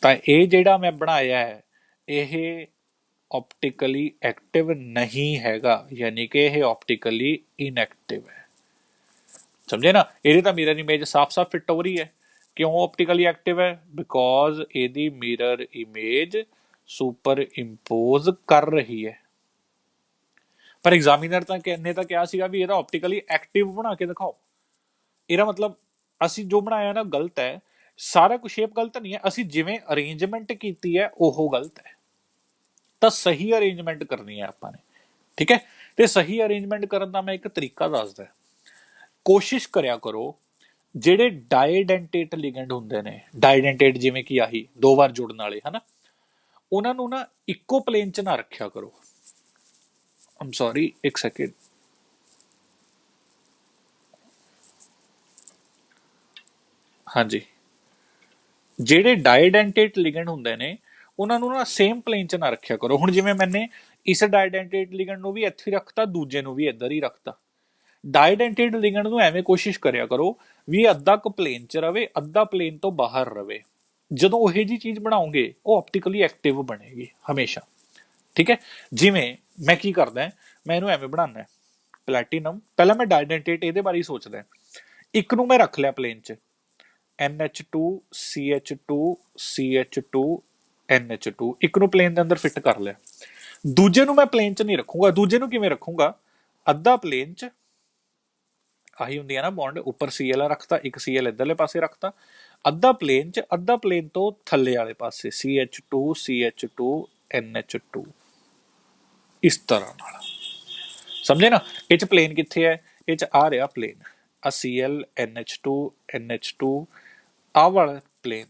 ਤਾਂ ਇਹ ਜਿਹੜਾ ਮੈਂ ਬਣਾਇਆ ਹੈ ਇਹ ਆਪਟੀਕਲੀ ਐਕਟਿਵ ਨਹੀਂ ਹੈਗਾ, ਯਾਨੀ ਕਿ ਇਹ ਆਪਟੀਕਲੀ ਇਨਐਕਟਿਵ ਹੈ। ਸਮਝੇ ਨਾ, ਇਹਦੀ ਤਾਂ ਮਿਰਰ ਇਮੇਜ ਸਾਫ਼-ਸਾਫ਼ ਫਿੱਟ ਹੋ ਰਹੀ ਹੈ। ਕਿਉਂ ਆਪਟੀਕਲੀ ਐਕਟਿਵ ਹੈ, ਬਿਕੋਜ਼ ਇਹਦੀ ਮਿਰਰ ਇਮੇਜ ਸੁਪਰ ਇੰਪੋਜ਼ ਕਰ ਰਹੀ ਹੈ। ਪਰ ਐਗਜ਼ਾਮੀਨਰ ਤਾਂ ਨੇ ਤਾਂ ਕਿਹਾ ਸੀਗਾ ਵੀ ਇਹਦਾ ਆਪਟੀਕਲੀ ਐਕਟਿਵ ਬਣਾ ਕੇ ਦਿਖਾਓ। ਇਹਦਾ ਮਤਲਬ ਅਸੀਂ ਜੋ ਬਣਾਇਆ ਨਾ ਗਲਤ ਹੈ, ਸਾਰਾ ਕੁਝ ਸ਼ੇਪ ਗਲਤ ਨਹੀਂ ਹੈ, ਅਸੀਂ ਜਿਵੇਂ ਅਰੇਂਜਮੈਂਟ ਕੀਤੀ ਹੈ ਉਹ ਗਲਤ ਹੈ। ਤਾਂ ਸਹੀ ਅਰੇਂਜਮੈਂਟ ਕਰਨੀ ਹੈ ਆਪਾਂ ਨੇ। ਠੀਕ ਹੈ। ਤੇ ਸਹੀ ਅਰੇਂਜਮੈਂਟ ਕਰਨ ਦਾ ਮੈਂ ਇੱਕ ਤਰੀਕਾ ਦੱਸਦਾ। ਕੋਸ਼ਿਸ਼ ਕਰਿਆ ਕਰੋ ਜਿਹੜੇ ਡਾਈਡੈਂਟੇਟ ਲਿਗੈਂਡ ਹੁੰਦੇ ਨੇ, ਡਾਈਡੈਂਟੇਟ ਜਿਵੇਂ ਕਿ ਆਹੀ ਦੋ ਵਾਰ ਜੁੜਨ ਵਾਲੇ ਹਨਾ, ਉਹਨਾਂ ਨੂੰ ਨਾ ਇੱਕੋ ਪਲੇਨ 'ਚ ਨਾ ਰੱਖਿਆ ਕਰੋ। ਆਮ ਸੌਰੀ, ਇੱਕ ਸੈਕਿੰਡ। ਹਾਂਜੀ, ਜਿਹੜੇ ਡਾਈਡੈਂਟੇਟ ਲਿਗੈਂਡ ਹੁੰਦੇ ਨੇ ਉਹਨਾਂ ਨੂੰ ਨਾ ਸੇਮ ਪਲੇਨ 'ਚ ਨਾ ਰੱਖਿਆ ਕਰੋ। ਹੁਣ ਜਿਵੇਂ ਮੈਨੇ ਇਸ ਡਾਈਡੈਂਟੇਟ ਲਿਗੈਂਡ ਨੂੰ ਵੀ ਇੱਥੇ ਰੱਖਤਾ, ਦੂਜੇ ਨੂੰ ਵੀ ਇੱਧਰ ਹੀ ਰੱਖਤਾ। ਡਾਈਡੈਂਟੇਟ ਲਿਗੈਂਡ ਨੂੰ ਐਵੇਂ ਕੋਸ਼ਿਸ਼ ਕਰਿਆ ਕਰੋ ਵੀ ਅੱਧਾ ਕੁ ਪਲੇਨ 'ਚ ਰਵੇ, ਅੱਧਾ ਪਲੇਨ ਤੋਂ ਬਾਹਰ ਰਵੇ। ਜਦੋਂ ਉਹੋ ਜਿਹੀ ਚੀਜ਼ ਬਣਾਓਗੇ ਉਹ ਆਪਟੀਕਲੀ ਐਕਟਿਵ ਬਣੇਗੀ ਹਮੇਸ਼ਾ। ਠੀਕ ਹੈ। ਜਿਵੇਂ ਮੈਂ ਕੀ ਕਰਦਾ, मैं इनू एवें बनाना है प्लैटिनम, पहला मैं डाइडेंटेट ਇਹਦੇ ਬਾਰੇ ਹੀ ਸੋਚਦਾ, ਇੱਕ ਨੂੰ ਮੈਂ ਰੱਖ ਲਿਆ ਪਲੇਨ 'ਚ NH2 CH2 CH2 NH2, ਇੱਕ ਨੂੰ ਪਲੇਨ ਦੇ ਅੰਦਰ ਫਿੱਟ ਕਰ ਲਿਆ। ਦੂਜੇ ਨੂੰ ਮੈਂ ਪਲੇਨ 'ਚ ਨਹੀਂ ਰੱਖੂੰਗਾ, ਦੂਜੇ ਨੂੰ ਕਿਵੇਂ ਰੱਖੂੰਗਾ, ਅੱਧਾ ਪਲੇਨ 'ਚ ਆਹੀ ਹੁੰਦੀ ਹੈ ਨਾ ਬੌਂਡ, ਉੱਪਰ Cl ਰੱਖਤਾ, ਇੱਕ Cl ਇੱਧਰਲੇ ਪਾਸੇ ਰੱਖਤਾ, ਅੱਧਾ ਪਲੇਨ 'ਚ, ਅੱਧਾ ਪਲੇਨ ਤੋਂ ਥੱਲੇ ਵਾਲੇ ਪਾਸੇ CH2 CH2 NH2, ਇਸ ਤਰ੍ਹਾਂ ਨਾਲ ਸਮਝੇ ਨਾ। ਇਹ 'ਚ ਪਲੇਨ ਕਿੱਥੇ ਹੈ, ਇਹ 'ਚ ਆ ਰਿਹਾ ਪਲੇਨ, ਆ Cl NH2 NH2 ਆਹ ਵਾਲਾ ਪਲੇਨ,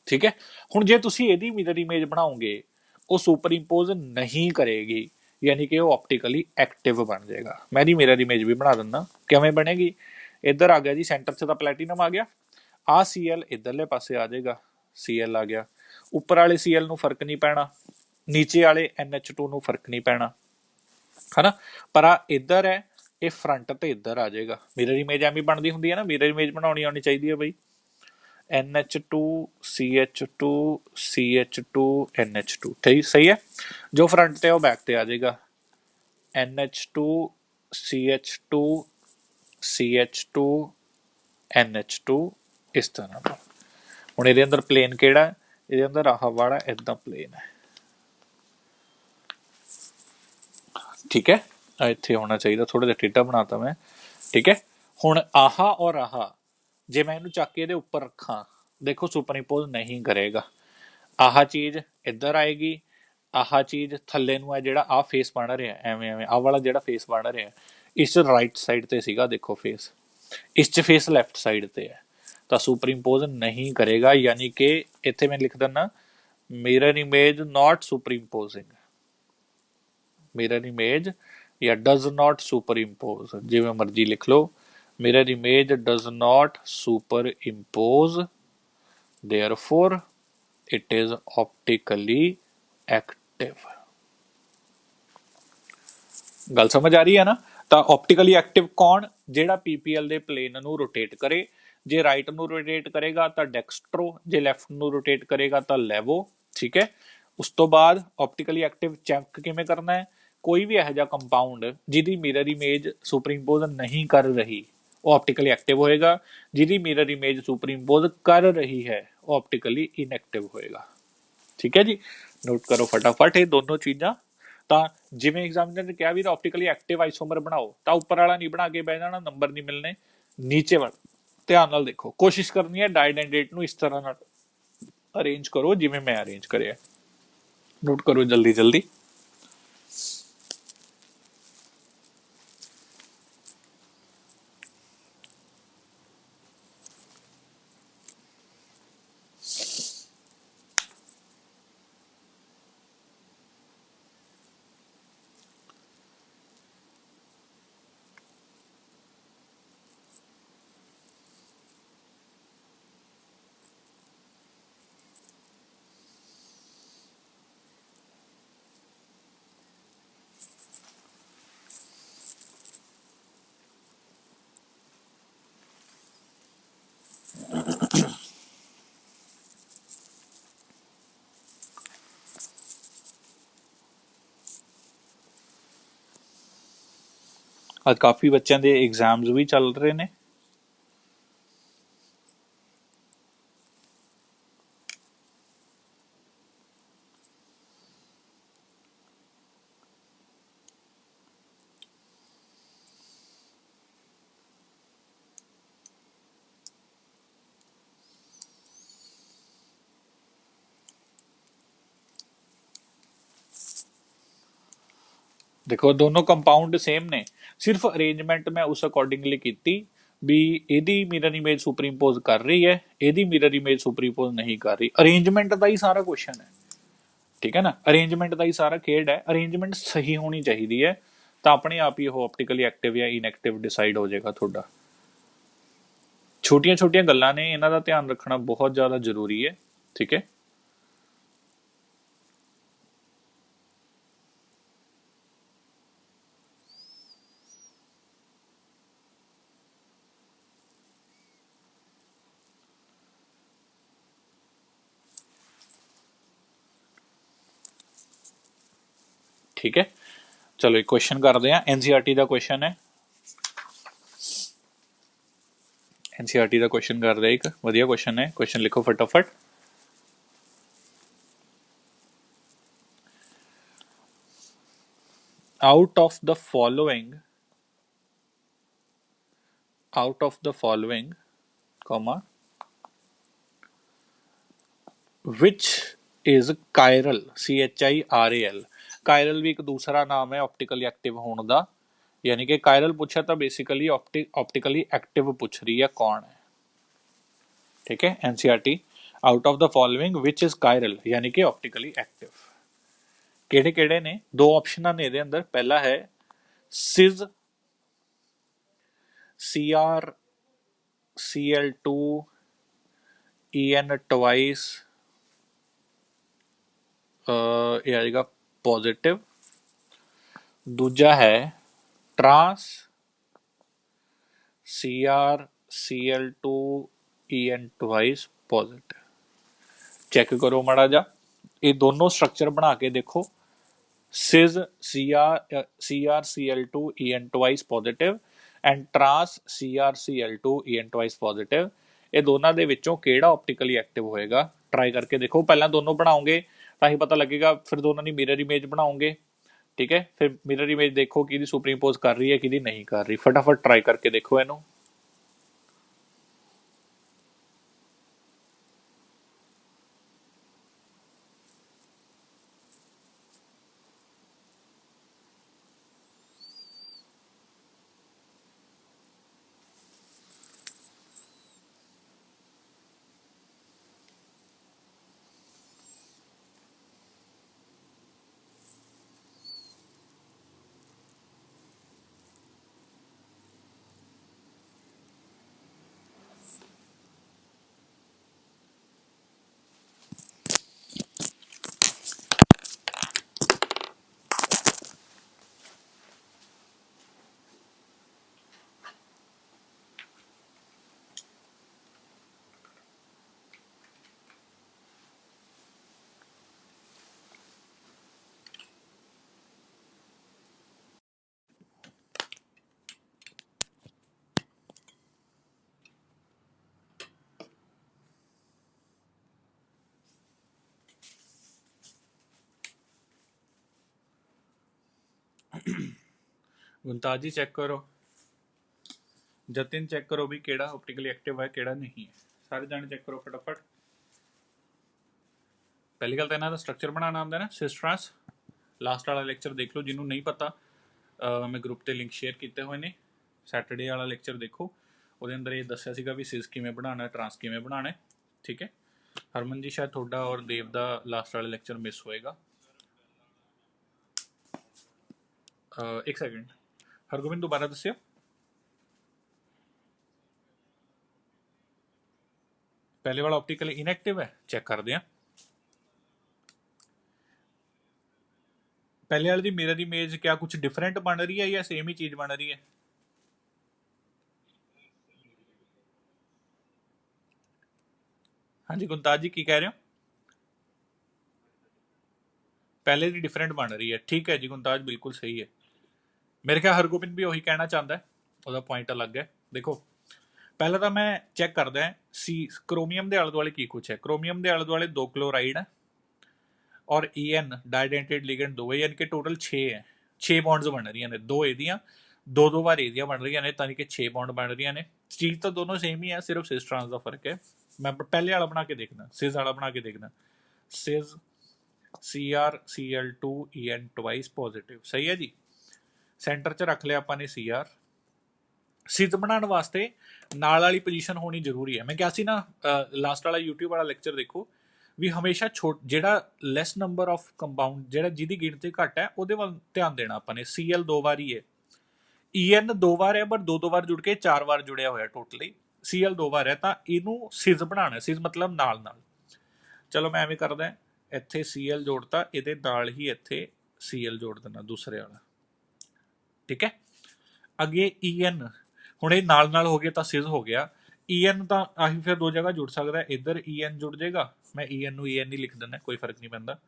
ਠੀਕ ਹੈ। ਹੁਣ ਜੇ ਤੁਸੀਂ ਇਹਦੀ ਮਿਰਰ ਇਮੇਜ ਬਣਾਓਗੇ, ਉਹ ਸੁਪਰ ਇੰਪੋਜ਼ ਨਹੀਂ ਕਰੇਗੀ, ਯਾਨੀ ਕਿ ਉਹ ਆਪਟੀਕਲੀ ਐਕਟਿਵ ਬਣ ਜਾਏਗਾ। ਮੈਂ ਇਹਦੀ ਮਿਰਰ ਇਮੇਜ ਵੀ ਬਣਾ ਦਿੰਦਾ, ਕਿਵੇਂ ਬਣੇਗੀ। ਇੱਧਰ ਆ ਗਿਆ ਜੀ ਸੈਂਟਰ 'ਚ ਤਾਂ ਪਲੈਟੀਨਮ ਆ ਗਿਆ, ਆ Cl ਇੱਧਰਲੇ ਪਾਸੇ ਆ ਜਾਏਗਾ, Cl ਆ ਗਿਆ, ਉੱਪਰ ਵਾਲੇ Cl ਨੂੰ ਫਰਕ ਨਹੀਂ ਪੈਣਾ, ਨੀਚੇ ਵਾਲੇ NH2 ਨੂੰ ਫਰਕ ਨਹੀਂ ਪੈਣਾ, ਹਨਾ। ਪਰ ਆ ਇੱਧਰ ਹੈ, ਇਹ ਫਰੰਟ ਤੇ ਇੱਧਰ ਆ ਜਾਏਗਾ। ਮਿਰਰ ਇਮੇਜ ਐਵੇਂ ਬਣਦੀ ਹੁੰਦੀ ਹੈ ਨਾ, ਮਿਰਰ ਇਮੇਜ ਬਣਾਉਣੀ ਆਉਣੀ ਚਾਹੀਦੀ ਹੈ ਬਈ। NH2 CH2 CH2 NH2, ठीक सही है। जो फ्रंट ते वो बैक ते आ जाएगा NH2 CH2 CH2 NH2, इस तरह का। ਹੁਣ ਇਹਦੇ ਅੰਦਰ ਪਲੇਨ ਕਿਹੜਾ ਹੈ, ਇਹਦੇ ਅੰਦਰ ਆਹ ਵਾਲਾ ਇਦਾਂ ਪਲੇਨ ਹੈ, ਠੀਕ ਹੈ। ਇੱਥੇ ਹੋਣਾ ਚਾਹੀਦਾ, ਥੋੜਾ ਜਿਹਾ ਟੇਢਾ ਬਣਾਤਾ ਮੈਂ, ਠੀਕ ਹੈ। ਹੁਣ ਆਹਾ ਔਰ ਆਹਾ ਜੇ ਮੈਂ ਇਹਨੂੰ ਚੱਕ ਕੇ ਇਹਦੇ ਉੱਪਰ ਰੱਖਾਂ, ਦੇਖੋ ਸੁਪਰ ਇੰਪੋਜ਼ ਨਹੀਂ ਕਰੇਗਾ। ਆਹ ਚੀਜ਼ ਇੱਧਰ ਆਏਗੀ, ਆਹ ਚੀਜ਼ ਥੱਲੇ ਨੂੰ ਹੈ, ਜਿਹੜਾ ਆਹ ਫੇਸ ਬਣ ਰਿਹਾ ਐਵੇਂ ਐਵੇਂ, ਆਹ ਵਾਲਾ ਜਿਹੜਾ ਫੇਸ ਬਣ ਰਿਹਾ ਇਸ 'ਚ ਰਾਈਟ ਸਾਈਡ ਤੇ ਸੀਗਾ, ਦੇਖੋ ਫੇਸ, ਇਸ 'ਚ ਫੇਸ ਲੈਫਟ ਸਾਈਡ ਤੇ ਹੈ, ਤਾਂ ਸੁਪਰ ਇੰਪੋਜ਼ ਨਹੀਂ ਕਰੇਗਾ। ਯਾਨੀ ਕਿ ਇੱਥੇ ਮੈਂ ਲਿਖ ਦਿੰਦਾ ਮਿਰਰ ਇਮੇਜ ਨਾਟ ਸੁਪਰ ਇੰਪੋਜ਼ਿੰਗ, ਮਿਰਰ ਇਮੇਜ ਜਾਂ ਡਜ਼ ਨਾਟ ਸੁਪਰ ਇੰਪੋਜ਼, ਜਿਵੇਂ ਮਰਜ਼ੀ ਲਿਖ ਲਓ। mirror image does not superimpose, therefore it is optically active। ਗੱਲ ਸਮਝ ਆ ਰਹੀ ਹੈ ਨਾ। ਤਾਂ ਆਪਟੀਕਲੀ ਐਕਟਿਵ ਕੌਣ, ਜਿਹੜਾ PPL ਦੇ ਪਲੇਨ ਨੂੰ ਰੋਟੇਟ ਕਰੇ। ਜੇ ਰਾਈਟ ਨੂੰ ਰੋਟੇਟ ਕਰੇਗਾ ਤਾਂ ਡੈਕਸਟਰੋ, ਜੇ ਲੈਫਟ ਨੂੰ ਰੋਟੇਟ ਕਰੇਗਾ ਤਾਂ ਲੈਵੋ, ਠੀਕ ਹੈ। ਉਸ ਤੋਂ ਬਾਅਦ ਆਪਟੀਕਲੀ ਐਕਟਿਵ ਚੈੱਕ ਕਿਵੇਂ ਕਰਨਾ ਹੈ, ਕੋਈ ਵੀ ਇਹੋ ਜਿਹਾ ਕੰਪਾਊਂਡ ਜਿਹਦੀ ਮਿਰਰ ਇਮੇਜ ਸੁਪਰ ਇੰਪੋਜ਼ ਨਹੀਂ ਕਰ ਰਹੀ, ਉਹ ਆਪਟੀਕਲੀ ਐਕਟਿਵ ਹੋਏਗਾ। ਜਿਹਦੀ ਮਿਰਰ ਇਮੇਜ ਸੁਪਰ ਇੰਪੋਜ਼ ਕਰ ਰਹੀ ਹੈ, ਉਹ ਆਪਟੀਕਲੀ ਇਨਐਕਟਿਵ ਹੋਏਗਾ, ਠੀਕ ਹੈ ਜੀ। ਨੋਟ ਕਰੋ ਫਟਾਫਟ ਇਹ ਦੋਨੋਂ ਚੀਜ਼ਾਂ। ਤਾਂ ਜਿਵੇਂ ਐਗਜ਼ਾਮੀਨਰ ਨੇ ਕਿਹਾ ਵੀ ਆਪਟੀਕਲੀ ਐਕਟਿਵ ਆਈਸੋਮਰ ਬਣਾਓ, ਤਾਂ ਉੱਪਰ ਵਾਲਾ ਨਹੀਂ ਬਣਾ ਕੇ ਬਹਿ ਜਾਣਾ, ਨੰਬਰ ਨਹੀਂ ਮਿਲਣੇ। ਨੀਚੇ ਵਾਲਾ ਧਿਆਨ ਨਾਲ ਦੇਖੋ, ਕੋਸ਼ਿਸ਼ ਕਰਨੀ ਹੈ ਡਾਇਡ ਐਂਡ ਡੇਟ ਨੂੰ ਇਸ ਤਰ੍ਹਾਂ ਨਾਲ ਅਰੇਂਜ ਕਰੋ ਜਿਵੇਂ ਮੈਂ ਅਰੇਂਜ ਕਰਿਆ। ਨੋਟ ਕਰੋ ਜਲਦੀ ਜਲਦੀ। ਅੱਜ ਕਾਫੀ ਬੱਚਿਆਂ ਦੇ ਐਗਜ਼ਾਮਸ ਵੀ ਚੱਲ ਰਹੇ ਨੇ। ਦੇਖੋ ਦੋਨੋਂ ਕੰਪਾਊਂਡ ਸੇਮ ਨੇ, ਸਿਰਫ ਅਰੇਂਜਮੈਂਟ ਮੈਂ ਉਸ ਅਕੋਰਡਿੰਗਲੀ ਕੀਤੀ ਵੀ ਇਹਦੀ ਮਿਰਰ ਇਮੇਜ ਸੁਪਰ ਇੰਪੋਜ਼ ਕਰ ਰਹੀ ਹੈ, ਇਹਦੀ ਮਿਰਰ ਇਮੇਜ ਸੁਪਰ ਇੰਪੋਜ਼ ਨਹੀਂ ਕਰ ਰਹੀ। ਅਰੇਂਜਮੈਂਟ ਦਾ ਹੀ ਸਾਰਾ ਕੁਐਸਚਨ ਹੈ, ਠੀਕ ਹੈ ਨਾ। ਅਰੇਂਜਮੈਂਟ ਦਾ ਹੀ ਸਾਰਾ ਖੇਡ ਹੈ, ਅਰੇਂਜਮੈਂਟ ਸਹੀ ਹੋਣੀ ਚਾਹੀਦੀ ਹੈ, ਤਾਂ ਆਪਣੇ ਆਪ ਹੀ ਉਹ ਆਪਟੀਕਲੀ ਐਕਟਿਵ ਜਾਂ ਇਨਐਕਟਿਵ ਡਿਸਾਈਡ ਹੋ ਜਾਏਗਾ ਤੁਹਾਡਾ। ਛੋਟੀਆਂ ਛੋਟੀਆਂ ਗੱਲਾਂ ਨੇ, ਇਹਨਾਂ ਦਾ ਧਿਆਨ ਰੱਖਣਾ ਬਹੁਤ ਜ਼ਿਆਦਾ ਜ਼ਰੂਰੀ ਹੈ, ਠੀਕ ਹੈ। ठीक है। चलो एक क्वेश्चन करते हैं, एनसीईआरटी का क्वेश्चन है। एनसीईआरटी का क्वेश्चन कर रहे, एक वधिया क्वेश्चन है, क्वेश्चन लिखो फटाफट। Out of the following, out of the following comma which is chiral, CHIRAL। Chiral भी एक दूसरा नाम है ऑप्टिकली एक्टिव होने का, यानी कि कायरल पूछा तो बेसिकली ऑप्टिकली एक्टिव पूछ रही है कौन है। ठीक है, NCERT out of the following which is chiral यानी कि ऑप्टिकली एक्टिव। केड़े केड़े ने, दो ऑप्शन ने ਇਹਦੇ अंदर। पहला है सिज CrCl2 En ट्वाइस, ये आएगा पॉजिटिव। दूजा है trans CrCl2 En twice positive. Check करो माड़ा जा, ये दोनों स्ट्रक्चर बना के देखो। Cis CrCl2 En twice positive and trans CrCl2 En twice positive, ये दोनों ਦੇ ਵਿੱਚੋਂ ਕਿਹੜਾ ऑप्टिकली एक्टिव होएगा। ट्राई करके देखो, पहला दोनों बनाओगे ਤਾਂ ਹੀ पता लगेगा, फिर दोनों की मिरर इमेज बनाओगे। ठीक है, फिर मिरर इमेज देखो कि सुपरइम्पोज कर रही है कि नहीं कर रही। फटाफट ट्राई करके देखो इनू। मुमताज जी चेक करो, जतिन चेक करो भी केड़ा ऑप्टिकली एक्टिव है केड़ा नहीं है। सारे जाने चेक करो फटाफट। पहली गल तो इन्हों का स्ट्रक्चर बनाना आंदा ना, सिस ट्रांस। लास्ट वाला लेक्चर देख लो, जिन्होंने नहीं पता मैं ग्रुप ते लिंक शेयर किए हुए ने। सैटरडे वाला लेक्चर देखो, वो अंदर ये दसिया सीगा भी सिस किवें बनाना, ट्रांस किवें बनाना है। ठीक है, हरमन जी शायद थोड़ा और देव का लास्ट वाला लेक्चर मिस होएगा। एक सेकंड, हरगोबिंद दोबारा दसियो। पहले वाला ऑप्टिकली इनएक्टिव है, चेक करते हैं। पहले वाले की मिरर इमेज क्या कुछ डिफरेंट बन रही है या सेम ही चीज बन रही है? हाँ जी गुलताज जी की कह रहे हो? पहले की डिफरेंट बन रही है। ठीक है जी गुलताज, बिल्कुल सही है। मेरे ख्याल हरगोबिंद भी वही कहना चाहता है, वह पॉइंट अलग है। देखो पहले तो मैं चेक करदा है सी क्रोमियम के आले दुआले की कुछ है। क्रोमियम के आले दुआले 2 क्लोराइड है और EN डाइडेंटेड लिगेंड 2 है, यानी कि टोटल 6 है। 6 बॉन्ड्स बन रही ने, 2 एदियां, दो बार एदियां बन रही ने, ताकि 6 बॉन्ड बन रही ने। चीज तो दोनों सेम ही है, सिर्फ सिस ट्रांस का फर्क है। मैं पहले वाला बना के देखना, सिस वाला बना के देखना। सिस CrCl2 En ट्वाइस पॉजिटिव, सही है जी। सेंटर च रख लिया अपने CR। सिज बनाने वास्ते नाल वाली पोजीशन होनी जरूरी है। मैं क्या सी ना, लास्ट वाला यूट्यूब वाला लेक्चर देखो भी, हमेशा छोट जेड़ा लैस नंबर ऑफ कंपाउंड जेड़ा जिहदी गिनती घट है ਉਹਦੇ ਵੱਲ ध्यान देना अपने। Cl 2 बार ही है, En 2 बार है, पर 2 बार जुड़ के 4 बार जुड़िया होया टोटली। Cl 2 बार है, तो इनू सिज बनाना, सिज मतलब नाल नाल। चलो मैं एवं करदा, ਇੱਥੇ Cl जोड़ता, ਇਹਦੇ ਨਾਲ ही ਇੱਥੇ Cl जोड़ देना दूसरे वाला। ठीक है, अगे En ਹੁਣ ਇਹ ਨਾਲ ਨਾਲ ਹੋ ਗਿਆ ਤਾਂ ਸਿਜ਼ ਹੋ ਗਿਆ। En ਤਾਂ ਆਹੀ ਫਿਰ ਦੋ ਜਗ੍ਹਾ ਜੁੜ ਸਕਦਾ, ਇੱਧਰ En ਜੁੜ ਜਾਏਗਾ, ਮੈਂ En ਨੂੰ En ਹੀ ਲਿਖ ਦਿੰਦਾ, ਕੋਈ ਫਰਕ ਨਹੀਂ ਪੈਂਦਾ।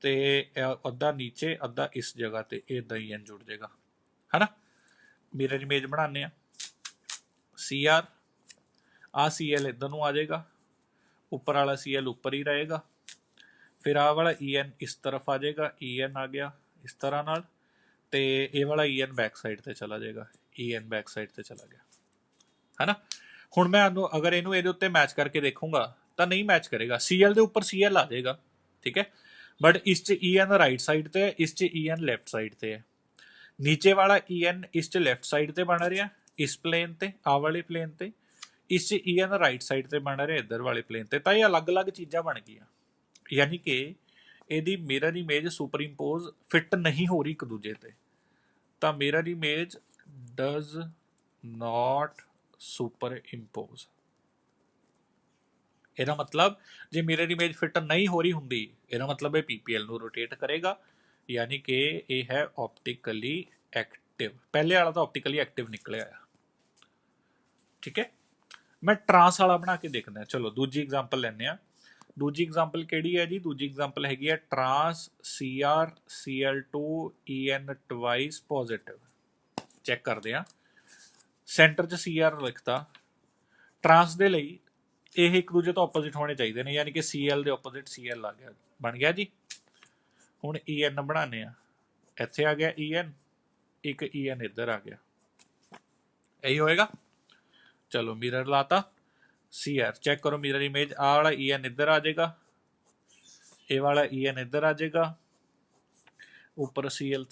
ਤੇ ਅੱਧਾ ਨੀਚੇ ਅੱਧਾ ਇਸ ਜਗ੍ਹਾ ਤੇ ਇਦਾਂ ਹੀ ਜੁੜ ਜਾਏਗਾ है ना। मिरर इमेज बनाने सी आर आ सी एल इधर ਨੂੰ ਆ ਜਾਏਗਾ ऊपर वाला सी एल ऊपर ही रहेगा फिर आ वाला ई एन इस तरफ आ जाएगा ई एन आ गया इस तरह नाल ਤੇ ਇਹ ਵਾਲਾ ई एन बैक साइड ਤੇ ਚਲਾ ਜਾਏਗਾ ई एन बैक साइड ਤੇ ਚਲਾ ਗਿਆ है ना। ਹੁਣ ਮੈਂ ਅਗਰ ਇਹਨੂੰ ਇਹਦੇ ਉੱਤੇ ਮੈਚ ਕਰਕੇ ਦੇਖੂੰਗਾ ਤਾਂ ਨਹੀਂ ਮੈਚ ਕਰੇਗਾ CL ਦੇ ਉੱਪਰ CL ਆ ਜਾਏਗਾ ਠੀਕ ਹੈ बट इस च EN राइट साइड ते इस च EN लेफ्ट साइड ते है नीचे वाला EN इस च लेफ्ट साइड ते बन रहा इस प्लेन ते आ वाले प्लेन ते इस च EN राइट साइड ते बन रहा इधर वाले प्लेन ते तां ये अलग-अलग चीज़ां बन गई यानी कि ਇਹਦੀ ਮਿਰਰ ਇਮੇਜ ਸੁਪਰਇੰਪੋਜ਼ ਫਿੱਟ ਨਹੀਂ ਹੋ ਰਹੀ ਇੱਕ ਦੂਜੇ ਤੇ ਤਾਂ ਮਿਰਰ ਇਮੇਜ ਡਜ਼ ਨਾਟ ਸੁਪਰਇੰਪੋਜ਼ ਇਹਦਾ ਮਤਲਬ ਜੇ ਮਿਰਰ ਇਮੇਜ ਫਿੱਟ ਨਹੀਂ ਹੋ ਰਹੀ ਹੁੰਦੀ ਇਹਦਾ ਮਤਲਬ ਇਹ PPL ਨੂੰ ਰੋਟੇਟ ਕਰੇਗਾ ਯਾਨੀ ਕਿ ਇਹ ਹੈ ਆਪਟੀਕਲੀ ਐਕਟਿਵ ਪਹਿਲੇ ਵਾਲਾ ਤਾਂ ਆਪਟੀਕਲੀ ਐਕਟਿਵ ਨਿਕਲਿਆ ਆ ਠੀਕ ਹੈ ਮੈਂ ਟਰਾਂਸ ਵਾਲਾ ਬਣਾ ਕੇ ਦੇਖਦਾ ਚਲੋ ਦੂਜੀ ਐਗਜ਼ਾਮਪਲ ਲੈਂਦੇ ਆ ਦੂਜੀ ਐਗਜ਼ਾਮਪਲ ਕਿਹੜੀ ਹੈ ਜੀ ਦੂਜੀ ਐਗਜ਼ਾਮਪਲ ਹੈਗੀ ਹੈ trans CR CL2 EN twice positive check ਕਰਦੇ ਆ ਸੈਂਟਰ 'ਚ CR ਲਿਖਤਾ ਟਰਾਂਸ ਦੇ ਲਈ ਇਹ ਇੱਕ ਦੂਜੇ ਤੋਂ ਆਪੋਜ਼ਿਟ ਹੋਣੇ ਚਾਹੀਦੇ ਨੇ ਯਾਨੀ ਕਿ CL ਦੇ ਆਪੋਜ਼ਿਟ CL ਆ ਗਿਆ ਬਣ ਗਿਆ ਜੀ ਹੁਣ EN ਬਣਾਉਂਦੇ ਆ ਇੱਥੇ ਆ ਗਿਆ EN ਇੱਕ EN ਇੱਧਰ ਆ ਗਿਆ ਇਹੀ ਹੋਏਗਾ ਚਲੋ ਮਿਰਰ ਲਾਤਾ CR चेक करो मिरर इमेज आ वाला EN इधर आ जाएगा ये वाला EN इधर आ जाएगा ऊपर CL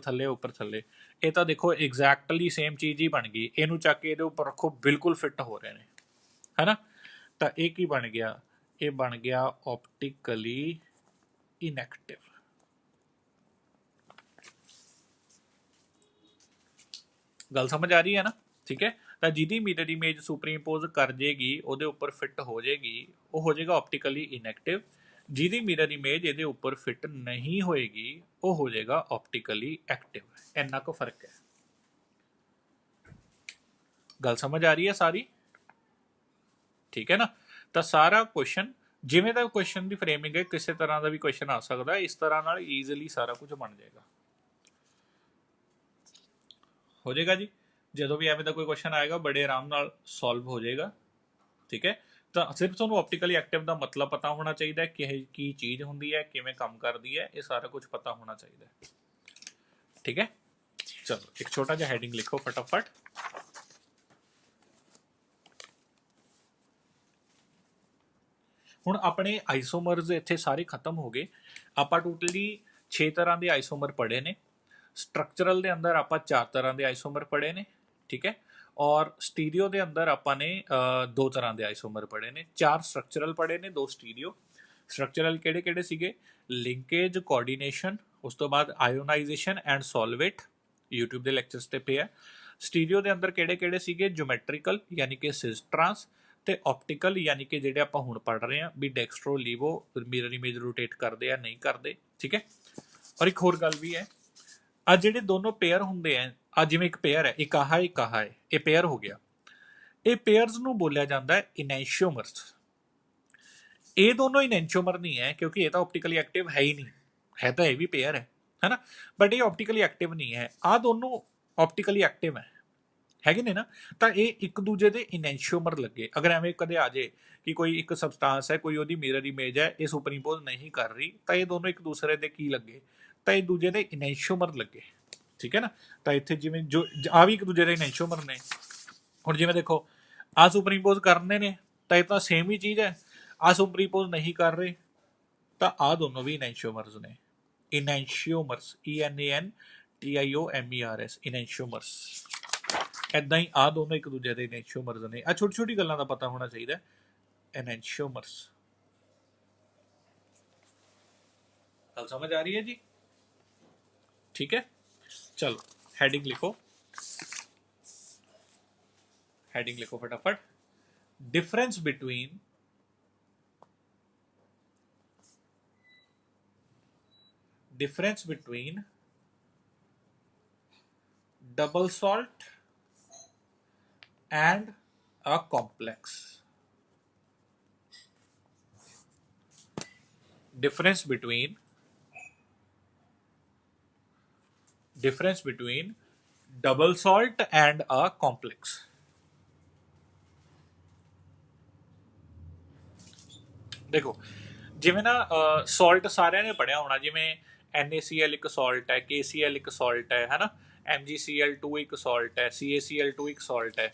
थले ऊपर थले ये तो देखो एग्जैक्टली सेम चीज़ ही बन गई इनू चक के ऊपर रखो बिल्कुल फिट हो रहे हैं है ना तो ये की बन गया ये बन गया ऑप्टिकली इनएक्टिव गल समझ आ रही है ना ठीक है ਤਾਂ ਜਿਹਦੀ ਮਿਰਰ ਇਮੇਜ ਸੁਪਰਇੰਪੋਜ਼ ਕਰ ਜੇਗੀ ਉਹਦੇ ਉੱਪਰ ਫਿੱਟ ਹੋ ਜੇਗੀ ਉਹ ਹੋ ਜਾਏਗਾ ਆਪਟੀਕਲੀ ਇਨਐਕਟਿਵ ਜਿਹਦੀ ਮਿਰਰ ਇਮੇਜ ਇਹਦੇ ਉੱਪਰ ਫਿੱਟ ਨਹੀਂ ਹੋਏਗੀ ਉਹ ਹੋ ਜਾਏਗਾ ਆਪਟੀਕਲੀ ਐਕਟਿਵ ਇੰਨਾ ਕੁ ਫਰਕ ਹੈ ਗੱਲ ਸਮਝ ਆ ਰਹੀ ਹੈ ਸਾਰੀ ਠੀਕ ਹੈ ਨਾ ਤਾਂ ਸਾਰਾ ਕੁਐਸਚਨ ਜਿਵੇਂ ਦਾ ਕੁਐਸਚਨ ਦੀ ਫਰੇਮਿੰਗ ਹੈ ਕਿਸੇ ਤਰ੍ਹਾਂ ਦਾ ਵੀ ਕੁਐਸਚਨ ਆ ਸਕਦਾ ਇਸ ਤਰ੍ਹਾਂ ਨਾਲ ਈਜ਼ੀਲੀ ਸਾਰਾ ਕੁਝ ਬਣ ਜਾਏਗਾ ਹੋ ਜਾਏਗਾ ਜੀ ਜਦੋਂ ਵੀ ਐਵੇਂ ਦਾ ਕੋਈ ਕੁਐਸਚਨ ਆਏਗਾ ਬੜੇ ਆਰਾਮ ਨਾਲ ਸੋਲਵ ਹੋ ਜਾਏਗਾ ਠੀਕ ਹੈ ਤਾਂ ਸਿਰਫ ਤੁਹਾਨੂੰ ਆਪਟੀਕਲੀ ਐਕਟਿਵ ਦਾ ਮਤਲਬ ਪਤਾ ਹੋਣਾ ਚਾਹੀਦਾ ਹੈ ਕਿ ਇਹ ਕੀ ਚੀਜ਼ ਹੁੰਦੀ ਹੈ ਕਿਵੇਂ ਕੰਮ ਕਰਦੀ ਹੈ ਇਹ ਸਾਰਾ ਕੁਝ ਪਤਾ ਹੋਣਾ ਚਾਹੀਦਾ ਹੈ ਠੀਕ ਹੈ ਚਲੋ ਇੱਕ ਛੋਟਾ ਜਿਹਾ ਹੈਡਿੰਗ ਲਿਖੋ ਫਟਾਫਟ ਹੁਣ ਆਪਣੇ ਆਈਸੋਮਰਸ ਇੱਥੇ ਸਾਰੇ ਖਤਮ ਹੋ ਗਏ ਆਪਾਂ ਟੋਟਲੀ 6 ਤਰ੍ਹਾਂ ਦੇ ਆਈਸੋਮਰ ਪੜ੍ਹੇ ਨੇ स्ट्रक्चरल ਦੇ ਅੰਦਰ ਆਪਾਂ 4 ਤਰ੍ਹਾਂ ਦੇ ਆਈਸੋਮਰ ਪੜ੍ਹੇ ਨੇ ठीक है और स्टीरियो के अंदर आपने 2 तरह के आइसोमर पढ़े ने 4 स्ट्रक्चरल पढ़े ने 2 स्टीरियो स्ट्रक्चरल किहड़े सीगे लिंकेज कोऑर्डिनेशन उस तो बाद आयोनाइजेशन एंड सॉल्वेट यूट्यूब के लैक्चर्स ते पे है स्टीरियो के अंदर किहड़े सीगे ज्योमैट्रिकल यानी कि सिस ट्रांस ते ऑप्टिकल यानी कि जिहड़े आपां हुण पढ़ रहे हैं भी डेक्सट्रो लीवो मिरर इमेज रोटेट करते या नहीं करते ठीक है और एक होर गल भी है आ जिहड़े दोनों पेयर हुंदे हैं आ जिवें एक पेयर है एक आहा है ये पेयर हो गया ये पेयर्स नूं बोलिया जाता है इनैंशियोमर्स ये दोनों इनैंशियोमर नहीं है क्योंकि ये तो ऑप्टिकली एक्टिव है ही नहीं है तो ये भी पेयर है ना बट ये ऑप्टिकली एक्टिव नहीं है आ दोनों ऑप्टिकली एक्टिव है ने ना तो ये एक दूजे के इनैंशियोमर लगे अगर एवं कदे आ जाए कि कोई एक सबसटांस है कोई वो मिरर इमेज है ये सुपरइंपोज नहीं कर रही तो ये दोनों एक दूसरे के की लगे तो एक दूजे के इनैंशियोमर लगे ठीक है ना तो इतने जिमें जो आ भी एक दूजे के इनैंशियोमर ने हुण जिमें देखो आ सुपरइंपोज करने ने तो ये तो सेम ही चीज़ है आ सुपरइंपोज नहीं कर रहे तो आ दोनों भी इनैंशियोमर्स ने इनैंशियोमर्स ENANTIOMERS इनैंशियोमर्स इदा ही आ दोनों एक दूजे के इनैंशियोमर्स ने आ छोटी छोटी गल्लां दा पता होना चाहिए इनैंशियोमर्स गल समझ आ रही है जी ठीक है चलो हेडिंग लिखो फटाफट difference between double salt and a complex difference between difference between double salt and a complex. देखो जिवें ना सॉल्ट सारिਆਂ ने पढ़िया होना, जिवें NaCl एक सॉल्ट है, KCl एक सॉल्ट है ना, MgCl2 एक सॉल्ट है, CaCl2 एक सॉल्ट है।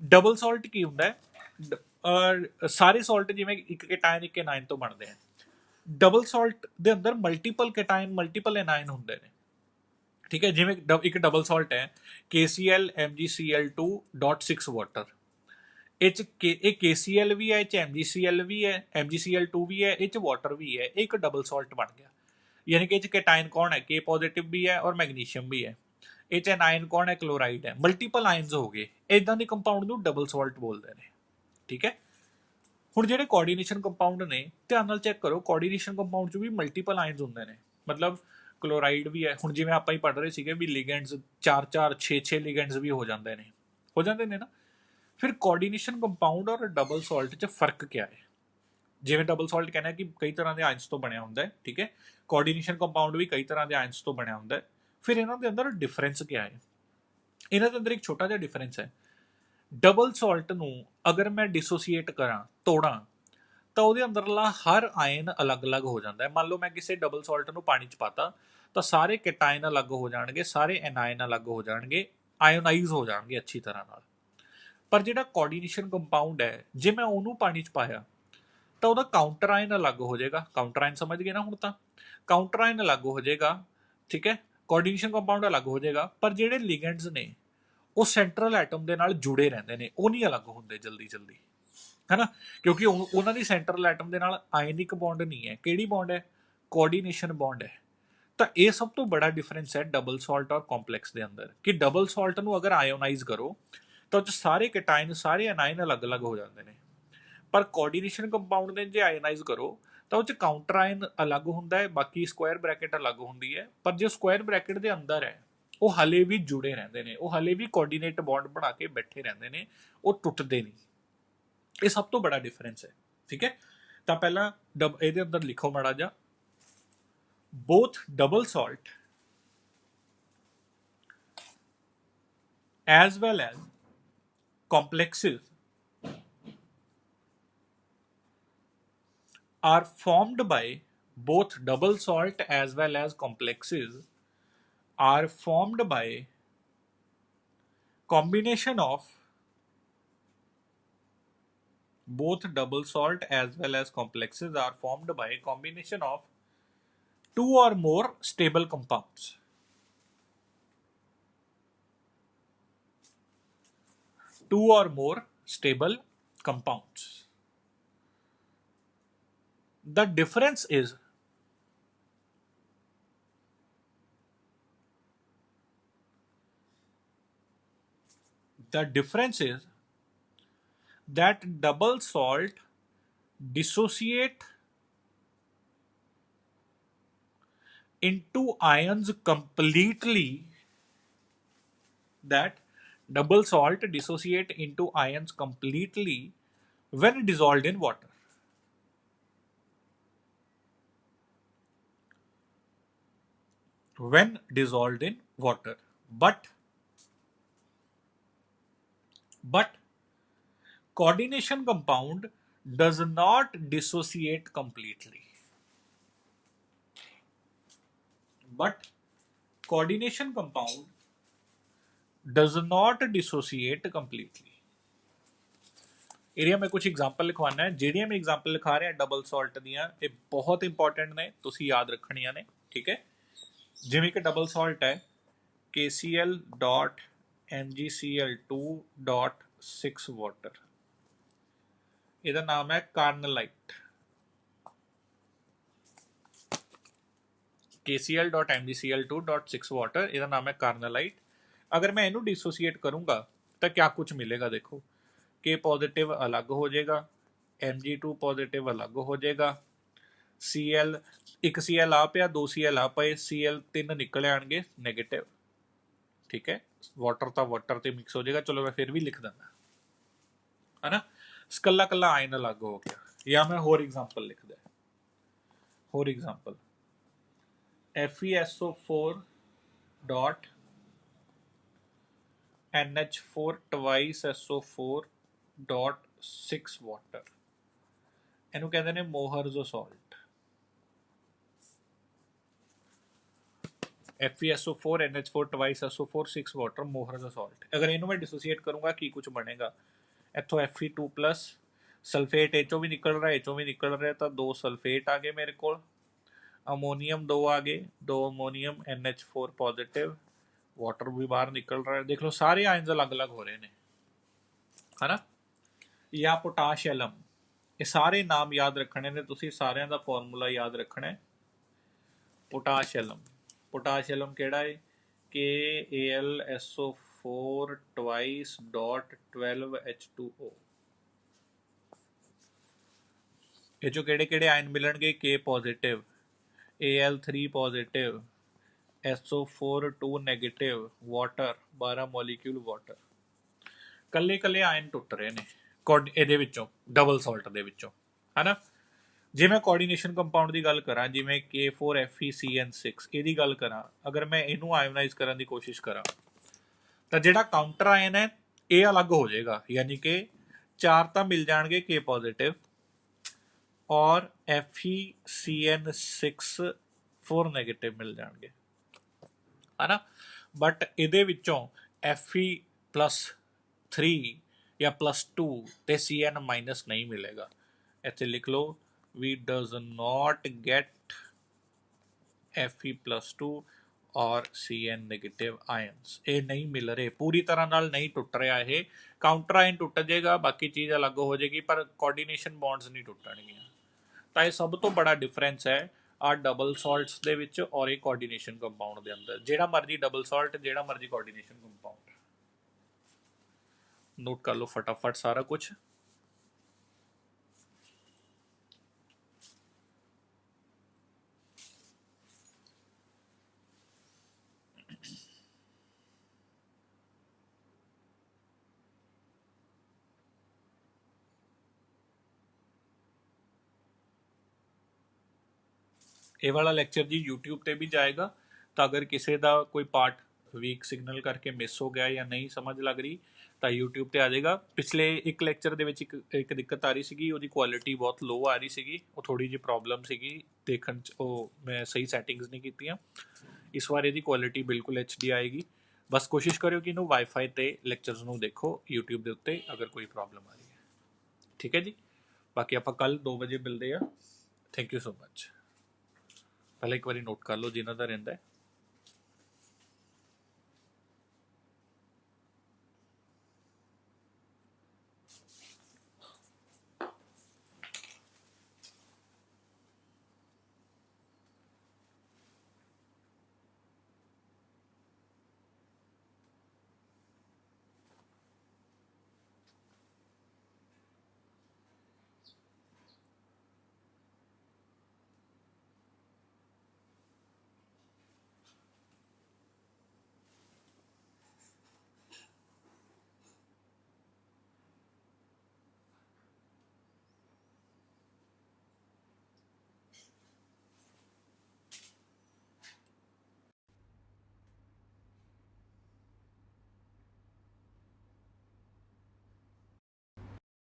डबल सॉल्ट की ਹੁੰਦਾ ਹੈ ਸਾਰੇ ਸॉल्ट ਜਿਵੇਂ ਇੱਕ ਕੈਟਾਇਨ ਇੱਕ ਐਨਾਇਨ ਤੋਂ ਬਣਦੇ ਆ। ਡਬਲ ਸॉल्ट ਦੇ ਅੰਦਰ ਮਲਟੀਪਲ ਕੈਟਾਇਨ ਮਲਟੀਪਲ ਐਨਾਇਨ ਹੁੰਦੇ ਨੇ। ਠੀਕ ਹੈ, ਜਿਵੇਂ ਇੱਕ ਡਬਲ ਸॉल्ट ਹੈ KCl MgCl2.6 ਵਾਟਰ, ਇਹ ਚ ਇਹ KCl ਵੀ ਹੈ, ਇਹ ਚ MgCl ਵੀ ਹੈ, MgCl2 ਵੀ ਹੈ, ਇਹ ਚ ਵਾਟਰ ਵੀ ਹੈ, ਇਹ ਇੱਕ ਡਬਲ ਸॉल्ट ਬਣ ਗਿਆ। ਯਾਨੀ ਕਿ ਇਹ ਚ ਕੈਟਾਇਨ ਕੌਣ ਹੈ, K ਪੋਜ਼ਿਟਿਵ ਵੀ ਹੈ ਔਰ ਮੈਗਨੀਸ਼ੀਅਮ ਵੀ ਹੈ। ਇਹ ਚ ਐਨਾਇਨ ਕੌਣ ਹੈ, ਕਲੋਰਾਈਡ ਹੈ। ਮਲਟੀਪਲ ਆਇਨਸ ਹੋ ਗਏ, ਇਦਾਂ ਦੇ ਕੰਪਾਊਂਡ ਨੂੰ ਡਬਲ ਸॉल्ट ਬੋਲਦੇ ਨੇ। ਠੀਕ ਹੈ, ਹੁਣ ਜਿਹੜੇ ਕੋਆਰਡੀਨੇਸ਼ਨ ਕੰਪਾਊਂਡ ਨੇ ਧਿਆਨ ਨਾਲ ਚੈੱਕ ਕਰੋ, ਕੋਆਰਡੀਨੇਸ਼ਨ ਕੰਪਾਊਂਡ 'ਚ ਵੀ ਮਲਟੀਪਲ ਆਇਨਸ ਹੁੰਦੇ ਨੇ। ਮਤਲਬ ਕਲੋਰਾਈਡ ਵੀ ਹੈ, ਹੁਣ ਜਿਵੇਂ ਆਪਾਂ ਹੀ ਪੜ੍ਹ ਰਹੇ ਸੀਗੇ ਵੀ ਲਿਗੈਂਡਸ 4-4 6-6 ਲਿਗੈਂਡਸ ਵੀ ਹੋ ਜਾਂਦੇ ਨੇ ਨਾ। ਫਿਰ ਕੋਆਰਡੀਨੇਸ਼ਨ ਕੰਪਾਊਂਡ ਔਰ ਡਬਲ ਸॉल्ट 'ਚ ਫਰਕ ਕੀ ਹੈ? ਜਿਵੇਂ ਡਬਲ ਸॉल्ट ਕਹਿੰਦਾ ਕਿ ਕਈ ਤਰ੍ਹਾਂ ਦੇ ਆਇਨਸ ਤੋਂ ਬਣਿਆ ਹੁੰਦਾ ਹੈ, ਠੀਕ ਹੈ, ਕੋਆਰਡੀਨੇਸ਼ਨ ਕੰਪਾਊਂਡ ਵੀ ਕਈ ਤਰ੍ਹਾਂ ਦੇ ਆਇਨਸ ਤੋਂ ਬਣਿਆ ਹੁੰਦਾ ਹੈ। ਫਿਰ ਇਹਨਾਂ ਦੇ ਅੰਦਰ ਡਿਫਰੈਂਸ ਕੀ ਹੈ? ਇਹਨਾਂ ਦੇ ਅੰਦਰ ਇੱਕ ਛੋਟਾ ਜਿਹਾ ਡਿਫਰੈਂਸ ਹੈ। ਡਬਲ ਸॉल्ट ਨੂੰ ਅਗਰ ਮੈਂ ਡਿਸੋਸੀਏਟ ਕਰਾਂ, ਤੋੜਾਂ, ਤਾਂ ਉਹਦੇ ਅੰਦਰਲਾ ਹਰ ਆਇਨ ਅਲੱਗ-ਅਲੱਗ ਹੋ ਜਾਂਦਾ ਹੈ। ਮੰਨ ਲਓ ਮੈਂ ਕਿਸੇ ਡਬਲ ਸॉल्ट ਨੂੰ ਪਾਣੀ 'ਚ ਪਾਤਾ ਤਾਂ ਸਾਰੇ ਕੈਟਾਇਨ ਅਲੱਗ ਹੋ ਜਾਣਗੇ, ਸਾਰੇ ਐਨਾਇਨ ਅਲੱਗ ਹੋ ਜਾਣਗੇ, ਆਇਓਨਾਈਜ਼ ਹੋ ਜਾਣਗੇ ਅੱਛੀ ਤਰ੍ਹਾਂ ਨਾਲ। ਪਰ ਜਿਹੜਾ ਕੋਆਰਡੀਨੇਸ਼ਨ ਕੰਪਾਊਂਡ ਹੈ, ਜੇ ਮੈਂ ਉਹਨੂੰ ਪਾਣੀ 'ਚ ਪਾਇਆ ਤਾਂ ਉਹਦਾ ਕਾਊਂਟਰ ਆਇਨ ਅਲੱਗ ਹੋ ਜਾਏਗਾ। ਕਾਊਂਟਰ ਆਇਨ ਸਮਝ ਗਏ ਨਾ ਹੁਣ ਤਾਂ? ਕਾਊਂਟਰ ਆਇਨ ਅਲੱਗ ਹੋ ਜਾਏਗਾ, ਠੀਕ ਹੈ, ਕੋਆਰਡੀਨੇਸ਼ਨ ਕੰਪਾਊਂਡ ਅਲੱਗ ਹੋ ਜਾਏਗਾ। ਪਰ ਜਿਹੜੇ ਲਿਗੈਂਡਸ ਨੇ ਉਹ ਸੈਂਟਰਲ ਐਟਮ ਦੇ ਨਾਲ ਜੁੜੇ ਰਹਿੰਦੇ ਨੇ, ਉਹ ਨਹੀਂ ਅਲੱਗ ਹੁੰਦੇ ਜਲਦੀ ਹੈ ਨਾ, ਕਿਉਂਕਿ ਉਹਨਾਂ ਦੀ ਸੈਂਟਰਲ ਐਟਮ ਦੇ ਨਾਲ ਆਇਨਿਕ ਬੌਂਡ ਨਹੀਂ ਹੈ। ਕਿਹੜੀ ਬੌਂਡ ਹੈ? ਕੋਆਰਡੀਨੇਸ਼ਨ ਬੌਂਡ ਹੈ। ਤਾਂ ਇਹ ਸਭ ਤੋਂ ਬੜਾ ਡਿਫਰੈਂਸ ਹੈ ਡਬਲ ਸॉल्ट ਔਰ ਕੰਪਲੈਕਸ ਦੇ ਅੰਦਰ, ਕਿ ਡਬਲ ਸॉल्ट ਨੂੰ ਅਗਰ ਆਇਓਨਾਈਜ਼ ਕਰੋ ਤਾਂ ਉਹ 'ਚ ਸਾਰੇ ਕੈਟਾਇਨ ਸਾਰੇ ਐਨਾਇਨ ਅਲੱਗ-ਅਲੱਗ ਹੋ ਜਾਂਦੇ ਨੇ। ਪਰ ਕੋਆਰਡੀਨੇਸ਼ਨ ਕੰਪਾਊਂਡ ਨੇ ਜੇ ਆਇਓਨਾਈਜ਼ ਕਰੋ ਤਾਂ ਉਹ 'ਚ ਕਾਊਂਟਰ ਆਇਨ ਅਲੱਗ ਹੁੰਦਾ ਹੈ, ਬਾਕੀ ਸਕੁਆਇਰ ਬ੍ਰੈਕਟ ਅਲੱਗ ਹੁੰਦੀ ਹੈ। ਪਰ ਜੋ ਸਕੁਆਇਰ ਬ੍ਰੈਕਟ ਦੇ ਅੰਦਰ ਹੈ ਉਹ ਹਲੇ ਵੀ ਜੁੜੇ ਰਹਿੰਦੇ ਨੇ, ਉਹ ਹਲੇ ਵੀ ਕੋਆਰਡੀਨੇਟ ਬੌਂਡ ਬਣਾ ਕੇ ਬੈਠੇ ਰਹਿੰਦੇ ਨੇ, ਉਹ ਟੁੱਟਦੇ ਨਹੀਂ। ਇਹ ਸਭ ਤੋਂ ਬੜਾ ਡਿਫਰੈਂਸ ਹੈ। ਠੀਕ ਹੈ, ਤਾਂ ਪਹਿਲਾਂ ਇਹਦੇ ਅੰਦਰ ਲਿਖੋ ਮਾੜਾ ਜਿਹਾ, both double salt as well as complexes are formed by both double salt as well as complexes are formed by combination of both double salt as well as complexes are formed by combination of two or more stable compounds. Two or more stable compounds. The difference is that double salt dissociate into ions completely, that double salt dissociate into ions completely when dissolved in water. When dissolved in water, but coordination compound does not dissociate completely. But coordination compound does not dissociate completely. Area में कुछ example लिखवाना है, ਜਿਹੜੀਆਂ मैं example लिखा रहा double salt ਦੀਆਂ ਇਹ ਬਹੁਤ इंपॉर्टेंट ਨੇ, ਤੁਸੀਂ याद ਰੱਖਣੀਆਂ ਨੇ। ठीक है, ਜਿਵੇਂ ਕਿ ਡਬਲ ਸॉल्ट है KCl.MgCl2.6 ਵਾਟਰ, ਇਹਦਾ ਨਾਮ ਹੈ ਕਾਰਨਲਾਈਟ। KCl.MgCl2.6 ਵਾਟਰ, ਇਹਦਾ ਨਾਮ ਹੈ ਕਾਰਨਲਾਈਟ। अगर मैं ਇਹਨੂੰ डिसोसीएट करूंगा तो क्या कुछ मिलेगा? देखो, K पॉजिटिव अलग हो जाएगा, Mg2 पॉजिटिव अलग हो जाएगा, Cl एक Cl आ पिया, 2 Cl आ पए, Cl 3 निकल आएंगे नेगेटिव। ठीक है, वाटर तो वाटर ते मिक्स हो जाएगा। चलो मैं फिर भी लिख देना है ना, कला कला आयन अलग हो गया। या मैं होर एग्जाम्पल लिख दिया, होर example FeSO4 dot NH4 twice SO4 dot 6 water, ਇਹਨੂੰ ਕਹਿੰਦੇ ਨੇ Mohr's salt. FeSO4 NH4 twice SO4 6 water Mohr's salt. ਅਗਰ ਇਹਨੂੰ ਮੈਂ ਡਿਸੋਸੀਏਟ ਕਰੂੰਗਾ ਕੀ ਕੁਝ ਬਣੇਗਾ, ਇੱਥੋਂ Fe2+ ਸਲਫੇਟ ਇਹ ਚੋਂ ਵੀ ਨਿਕਲ ਰਿਹਾ, ਇਹ ਚੋਂ ਵੀ ਨਿਕਲ ਰਿਹਾ, ਤਾਂ 2 ਸਲਫੇਟ ਆ ਗਏ ਮੇਰੇ ਕੋਲ, ਅਮੋਨੀਅਮ 2 ਆ ਗਏ, 2 ਅਮੋਨੀਅਮ NH4 ਪੋਜ਼ਿਟਿਵ, ਵਾਟਰ ਵੀ ਬਾਹਰ ਨਿਕਲ ਰਿਹਾ। ਦੇਖ ਲਓ ਸਾਰੇ ਆਇਨਸ ਅਲੱਗ-ਅਲੱਗ ਹੋ ਰਹੇ ਨੇ, ਹਨਾ। ਜਾਂ ਪੋਟਾਸ਼ੀਅਮ, ਇਹ ਸਾਰੇ ਨਾਮ ਯਾਦ ਰੱਖਣੇ ਨੇ ਤੁਸੀਂ, ਸਾਰਿਆਂ ਦਾ ਫਾਰਮੂਲਾ ਯਾਦ ਰੱਖਣਾ ਹੈ। ਪੋਟਾਸ਼ੀਅਮ ਕਿਹੜਾ ਹੈ? KAlSO4 twice dot 12H2O। ਇਹ ਚੋਂ ਕਿਹੜੇ ਕਿਹੜੇ ਆਇਨ ਮਿਲਣਗੇ? K positive, Al3 positive, SO4 2 negative, water 12 molecule water. ਕੱਲੇ ਕੱਲੇ ਆਇਨ ਟੁੱਟ ਰਹੇ ਨੇ ਇਹਦੇ ਵਿੱਚੋਂ, ਡਬਲ ਸਾਲਟ ਦੇ ਵਿੱਚੋਂ, ਹਨਾ। ਜੇ ਮੈਂ ਕੋਆਰਡੀਨੇਸ਼ਨ ਕੰਪਾਊਂਡ ਦੀ ਗੱਲ ਕਰਾਂ, ਜਿਵੇਂ K4FeCN6 ਇਹਦੀ ਗੱਲ ਕਰਾਂ, ਅਗਰ ਮੈਂ ਇਹਨੂੰ ਆਇਓਨਾਈਜ਼ ਕਰਨ ਦੀ ਕੋਸ਼ਿਸ਼ ਕਰਾਂ ਤਾਂ ਜਿਹੜਾ ਕਾਊਂਟਰ ਆਇਨ ਹੈ ਇਹ ਅਲੱਗ ਹੋ ਜਾਏਗਾ, ਯਾਨੀ ਕਿ 4 ਤਾਂ ਮਿਲ ਜਾਣਗੇ K ਪੋਜ਼ਿਟਿਵ ਔਰ FeCN6 4 ਨੈਗੇਟਿਵ ਮਿਲ ਜਾਣਗੇ, ਹਨਾ। ਬਟ ਇਹਦੇ ਵਿੱਚੋਂ Fe+3 ਜਾਂ +2 ਤੇ Cn- ਨਹੀਂ ਮਿਲੇਗਾ। ਇੱਥੇ ਲਿਖ ਲਓ, we does not get Fe+2 ਔਰ Cn ਨੈਗੇਟਿਵ ਆਇਨਸ, ਇਹ ਨਹੀਂ ਮਿਲ ਰਹੇ, ਪੂਰੀ ਤਰ੍ਹਾਂ ਨਾਲ ਨਹੀਂ ਟੁੱਟ ਰਿਹਾ। ਇਹ ਕਾਊਂਟਰ ਆਇਨ ਟੁੱਟ ਜਾਏਗਾ, ਬਾਕੀ ਚੀਜ਼ ਅਲੱਗ ਹੋ ਜਾਏਗੀ, ਪਰ ਕੋਆਰਡੀਨੇਸ਼ਨ ਬੌਂਡਸ ਨਹੀਂ ਟੁੱਟਣਗੀਆਂ। ਤਾਂ ਇਹ ਸਭ ਤੋਂ ਬੜਾ ਡਿਫਰੈਂਸ ਹੈ ਆ ਡਬਲ ਸਾਲਟਸ ਦੇ ਵਿੱਚ ਔਰ ਇਹ ਕੋਆਰਡੀਨੇਸ਼ਨ ਕੰਪਾਊਂਡ ਦੇ ਅੰਦਰ। ਜਿਹੜਾ ਮਰਜੀ ਡਬਲ ਸਾਲਟ, ਜਿਹੜਾ ਮਰਜੀ ਕੋਆਰਡੀਨੇਸ਼ਨ ਕੰਪਾਊਂਡ। ਨੋਟ ਕਰ ਲਓ ਫਟਾਫਟ ਸਾਰਾ ਕੁਝ। ਇਹ ਵਾਲਾ ਲੈਕਚਰ ਜੀ YouTube ਤੇ ਵੀ ਜਾਏਗਾ, ਤਾਂ ਅਗਰ ਕਿਸੇ ਦਾ ਕੋਈ ਪਾਰਟ ਵੀਕ ਸਿਗਨਲ ਕਰਕੇ ਮਿਸ ਹੋ ਗਿਆ ਜਾਂ ਨਹੀਂ ਸਮਝ ਲੱਗ ਰਹੀ ਤਾਂ YouTube ਤੇ ਆ ਜਾਏਗਾ। ਪਿਛਲੇ ਇੱਕ ਲੈਕਚਰ ਦੇ ਵਿੱਚ ਇੱਕ ਦਿੱਕਤ ਆ ਰਹੀ ਸੀਗੀ, ਉਹਦੀ ਕੁਆਲਿਟੀ ਬਹੁਤ ਲੋ ਆ ਰਹੀ ਸੀਗੀ, ਉਹ ਥੋੜੀ ਜਿਹੀ ਪ੍ਰੋਬਲਮ ਸੀਗੀ ਦੇਖਣ 'ਚ, ਉਹ ਮੈਂ ਸਹੀ ਸੈਟਿੰਗਸ ਨਹੀਂ ਕੀਤੀਆਂ। ਇਸ ਵਾਰ ਇਹਦੀ ਕੁਆਲਿਟੀ ਬਿਲਕੁਲ HD ਆਏਗੀ। ਬਸ ਕੋਸ਼ਿਸ਼ ਕਰਿਓ ਕਿ ਇਹਨੂੰ ਵਾਈਫਾਈ ਤੇ ਲੈਕਚਰਸ ਨੂੰ ਦੇਖੋ YouTube ਦੇ ਉੱਤੇ, ਅਗਰ ਕੋਈ ਪ੍ਰੋਬਲਮ ਆ ਰਹੀ ਹੈ। ਠੀਕ ਹੈ ਜੀ, ਬਾਕੀ ਆਪਾਂ ਕੱਲ 2 ਵਜੇ ਮਿਲਦੇ ਆ। Thank you so much. ਪਹਿਲਾਂ ਇੱਕ ਵਾਰੀ ਨੋਟ ਕਰ ਲਓ ਜਿਨ੍ਹਾਂ ਦਾ ਰਹਿੰਦਾ ਹੈ।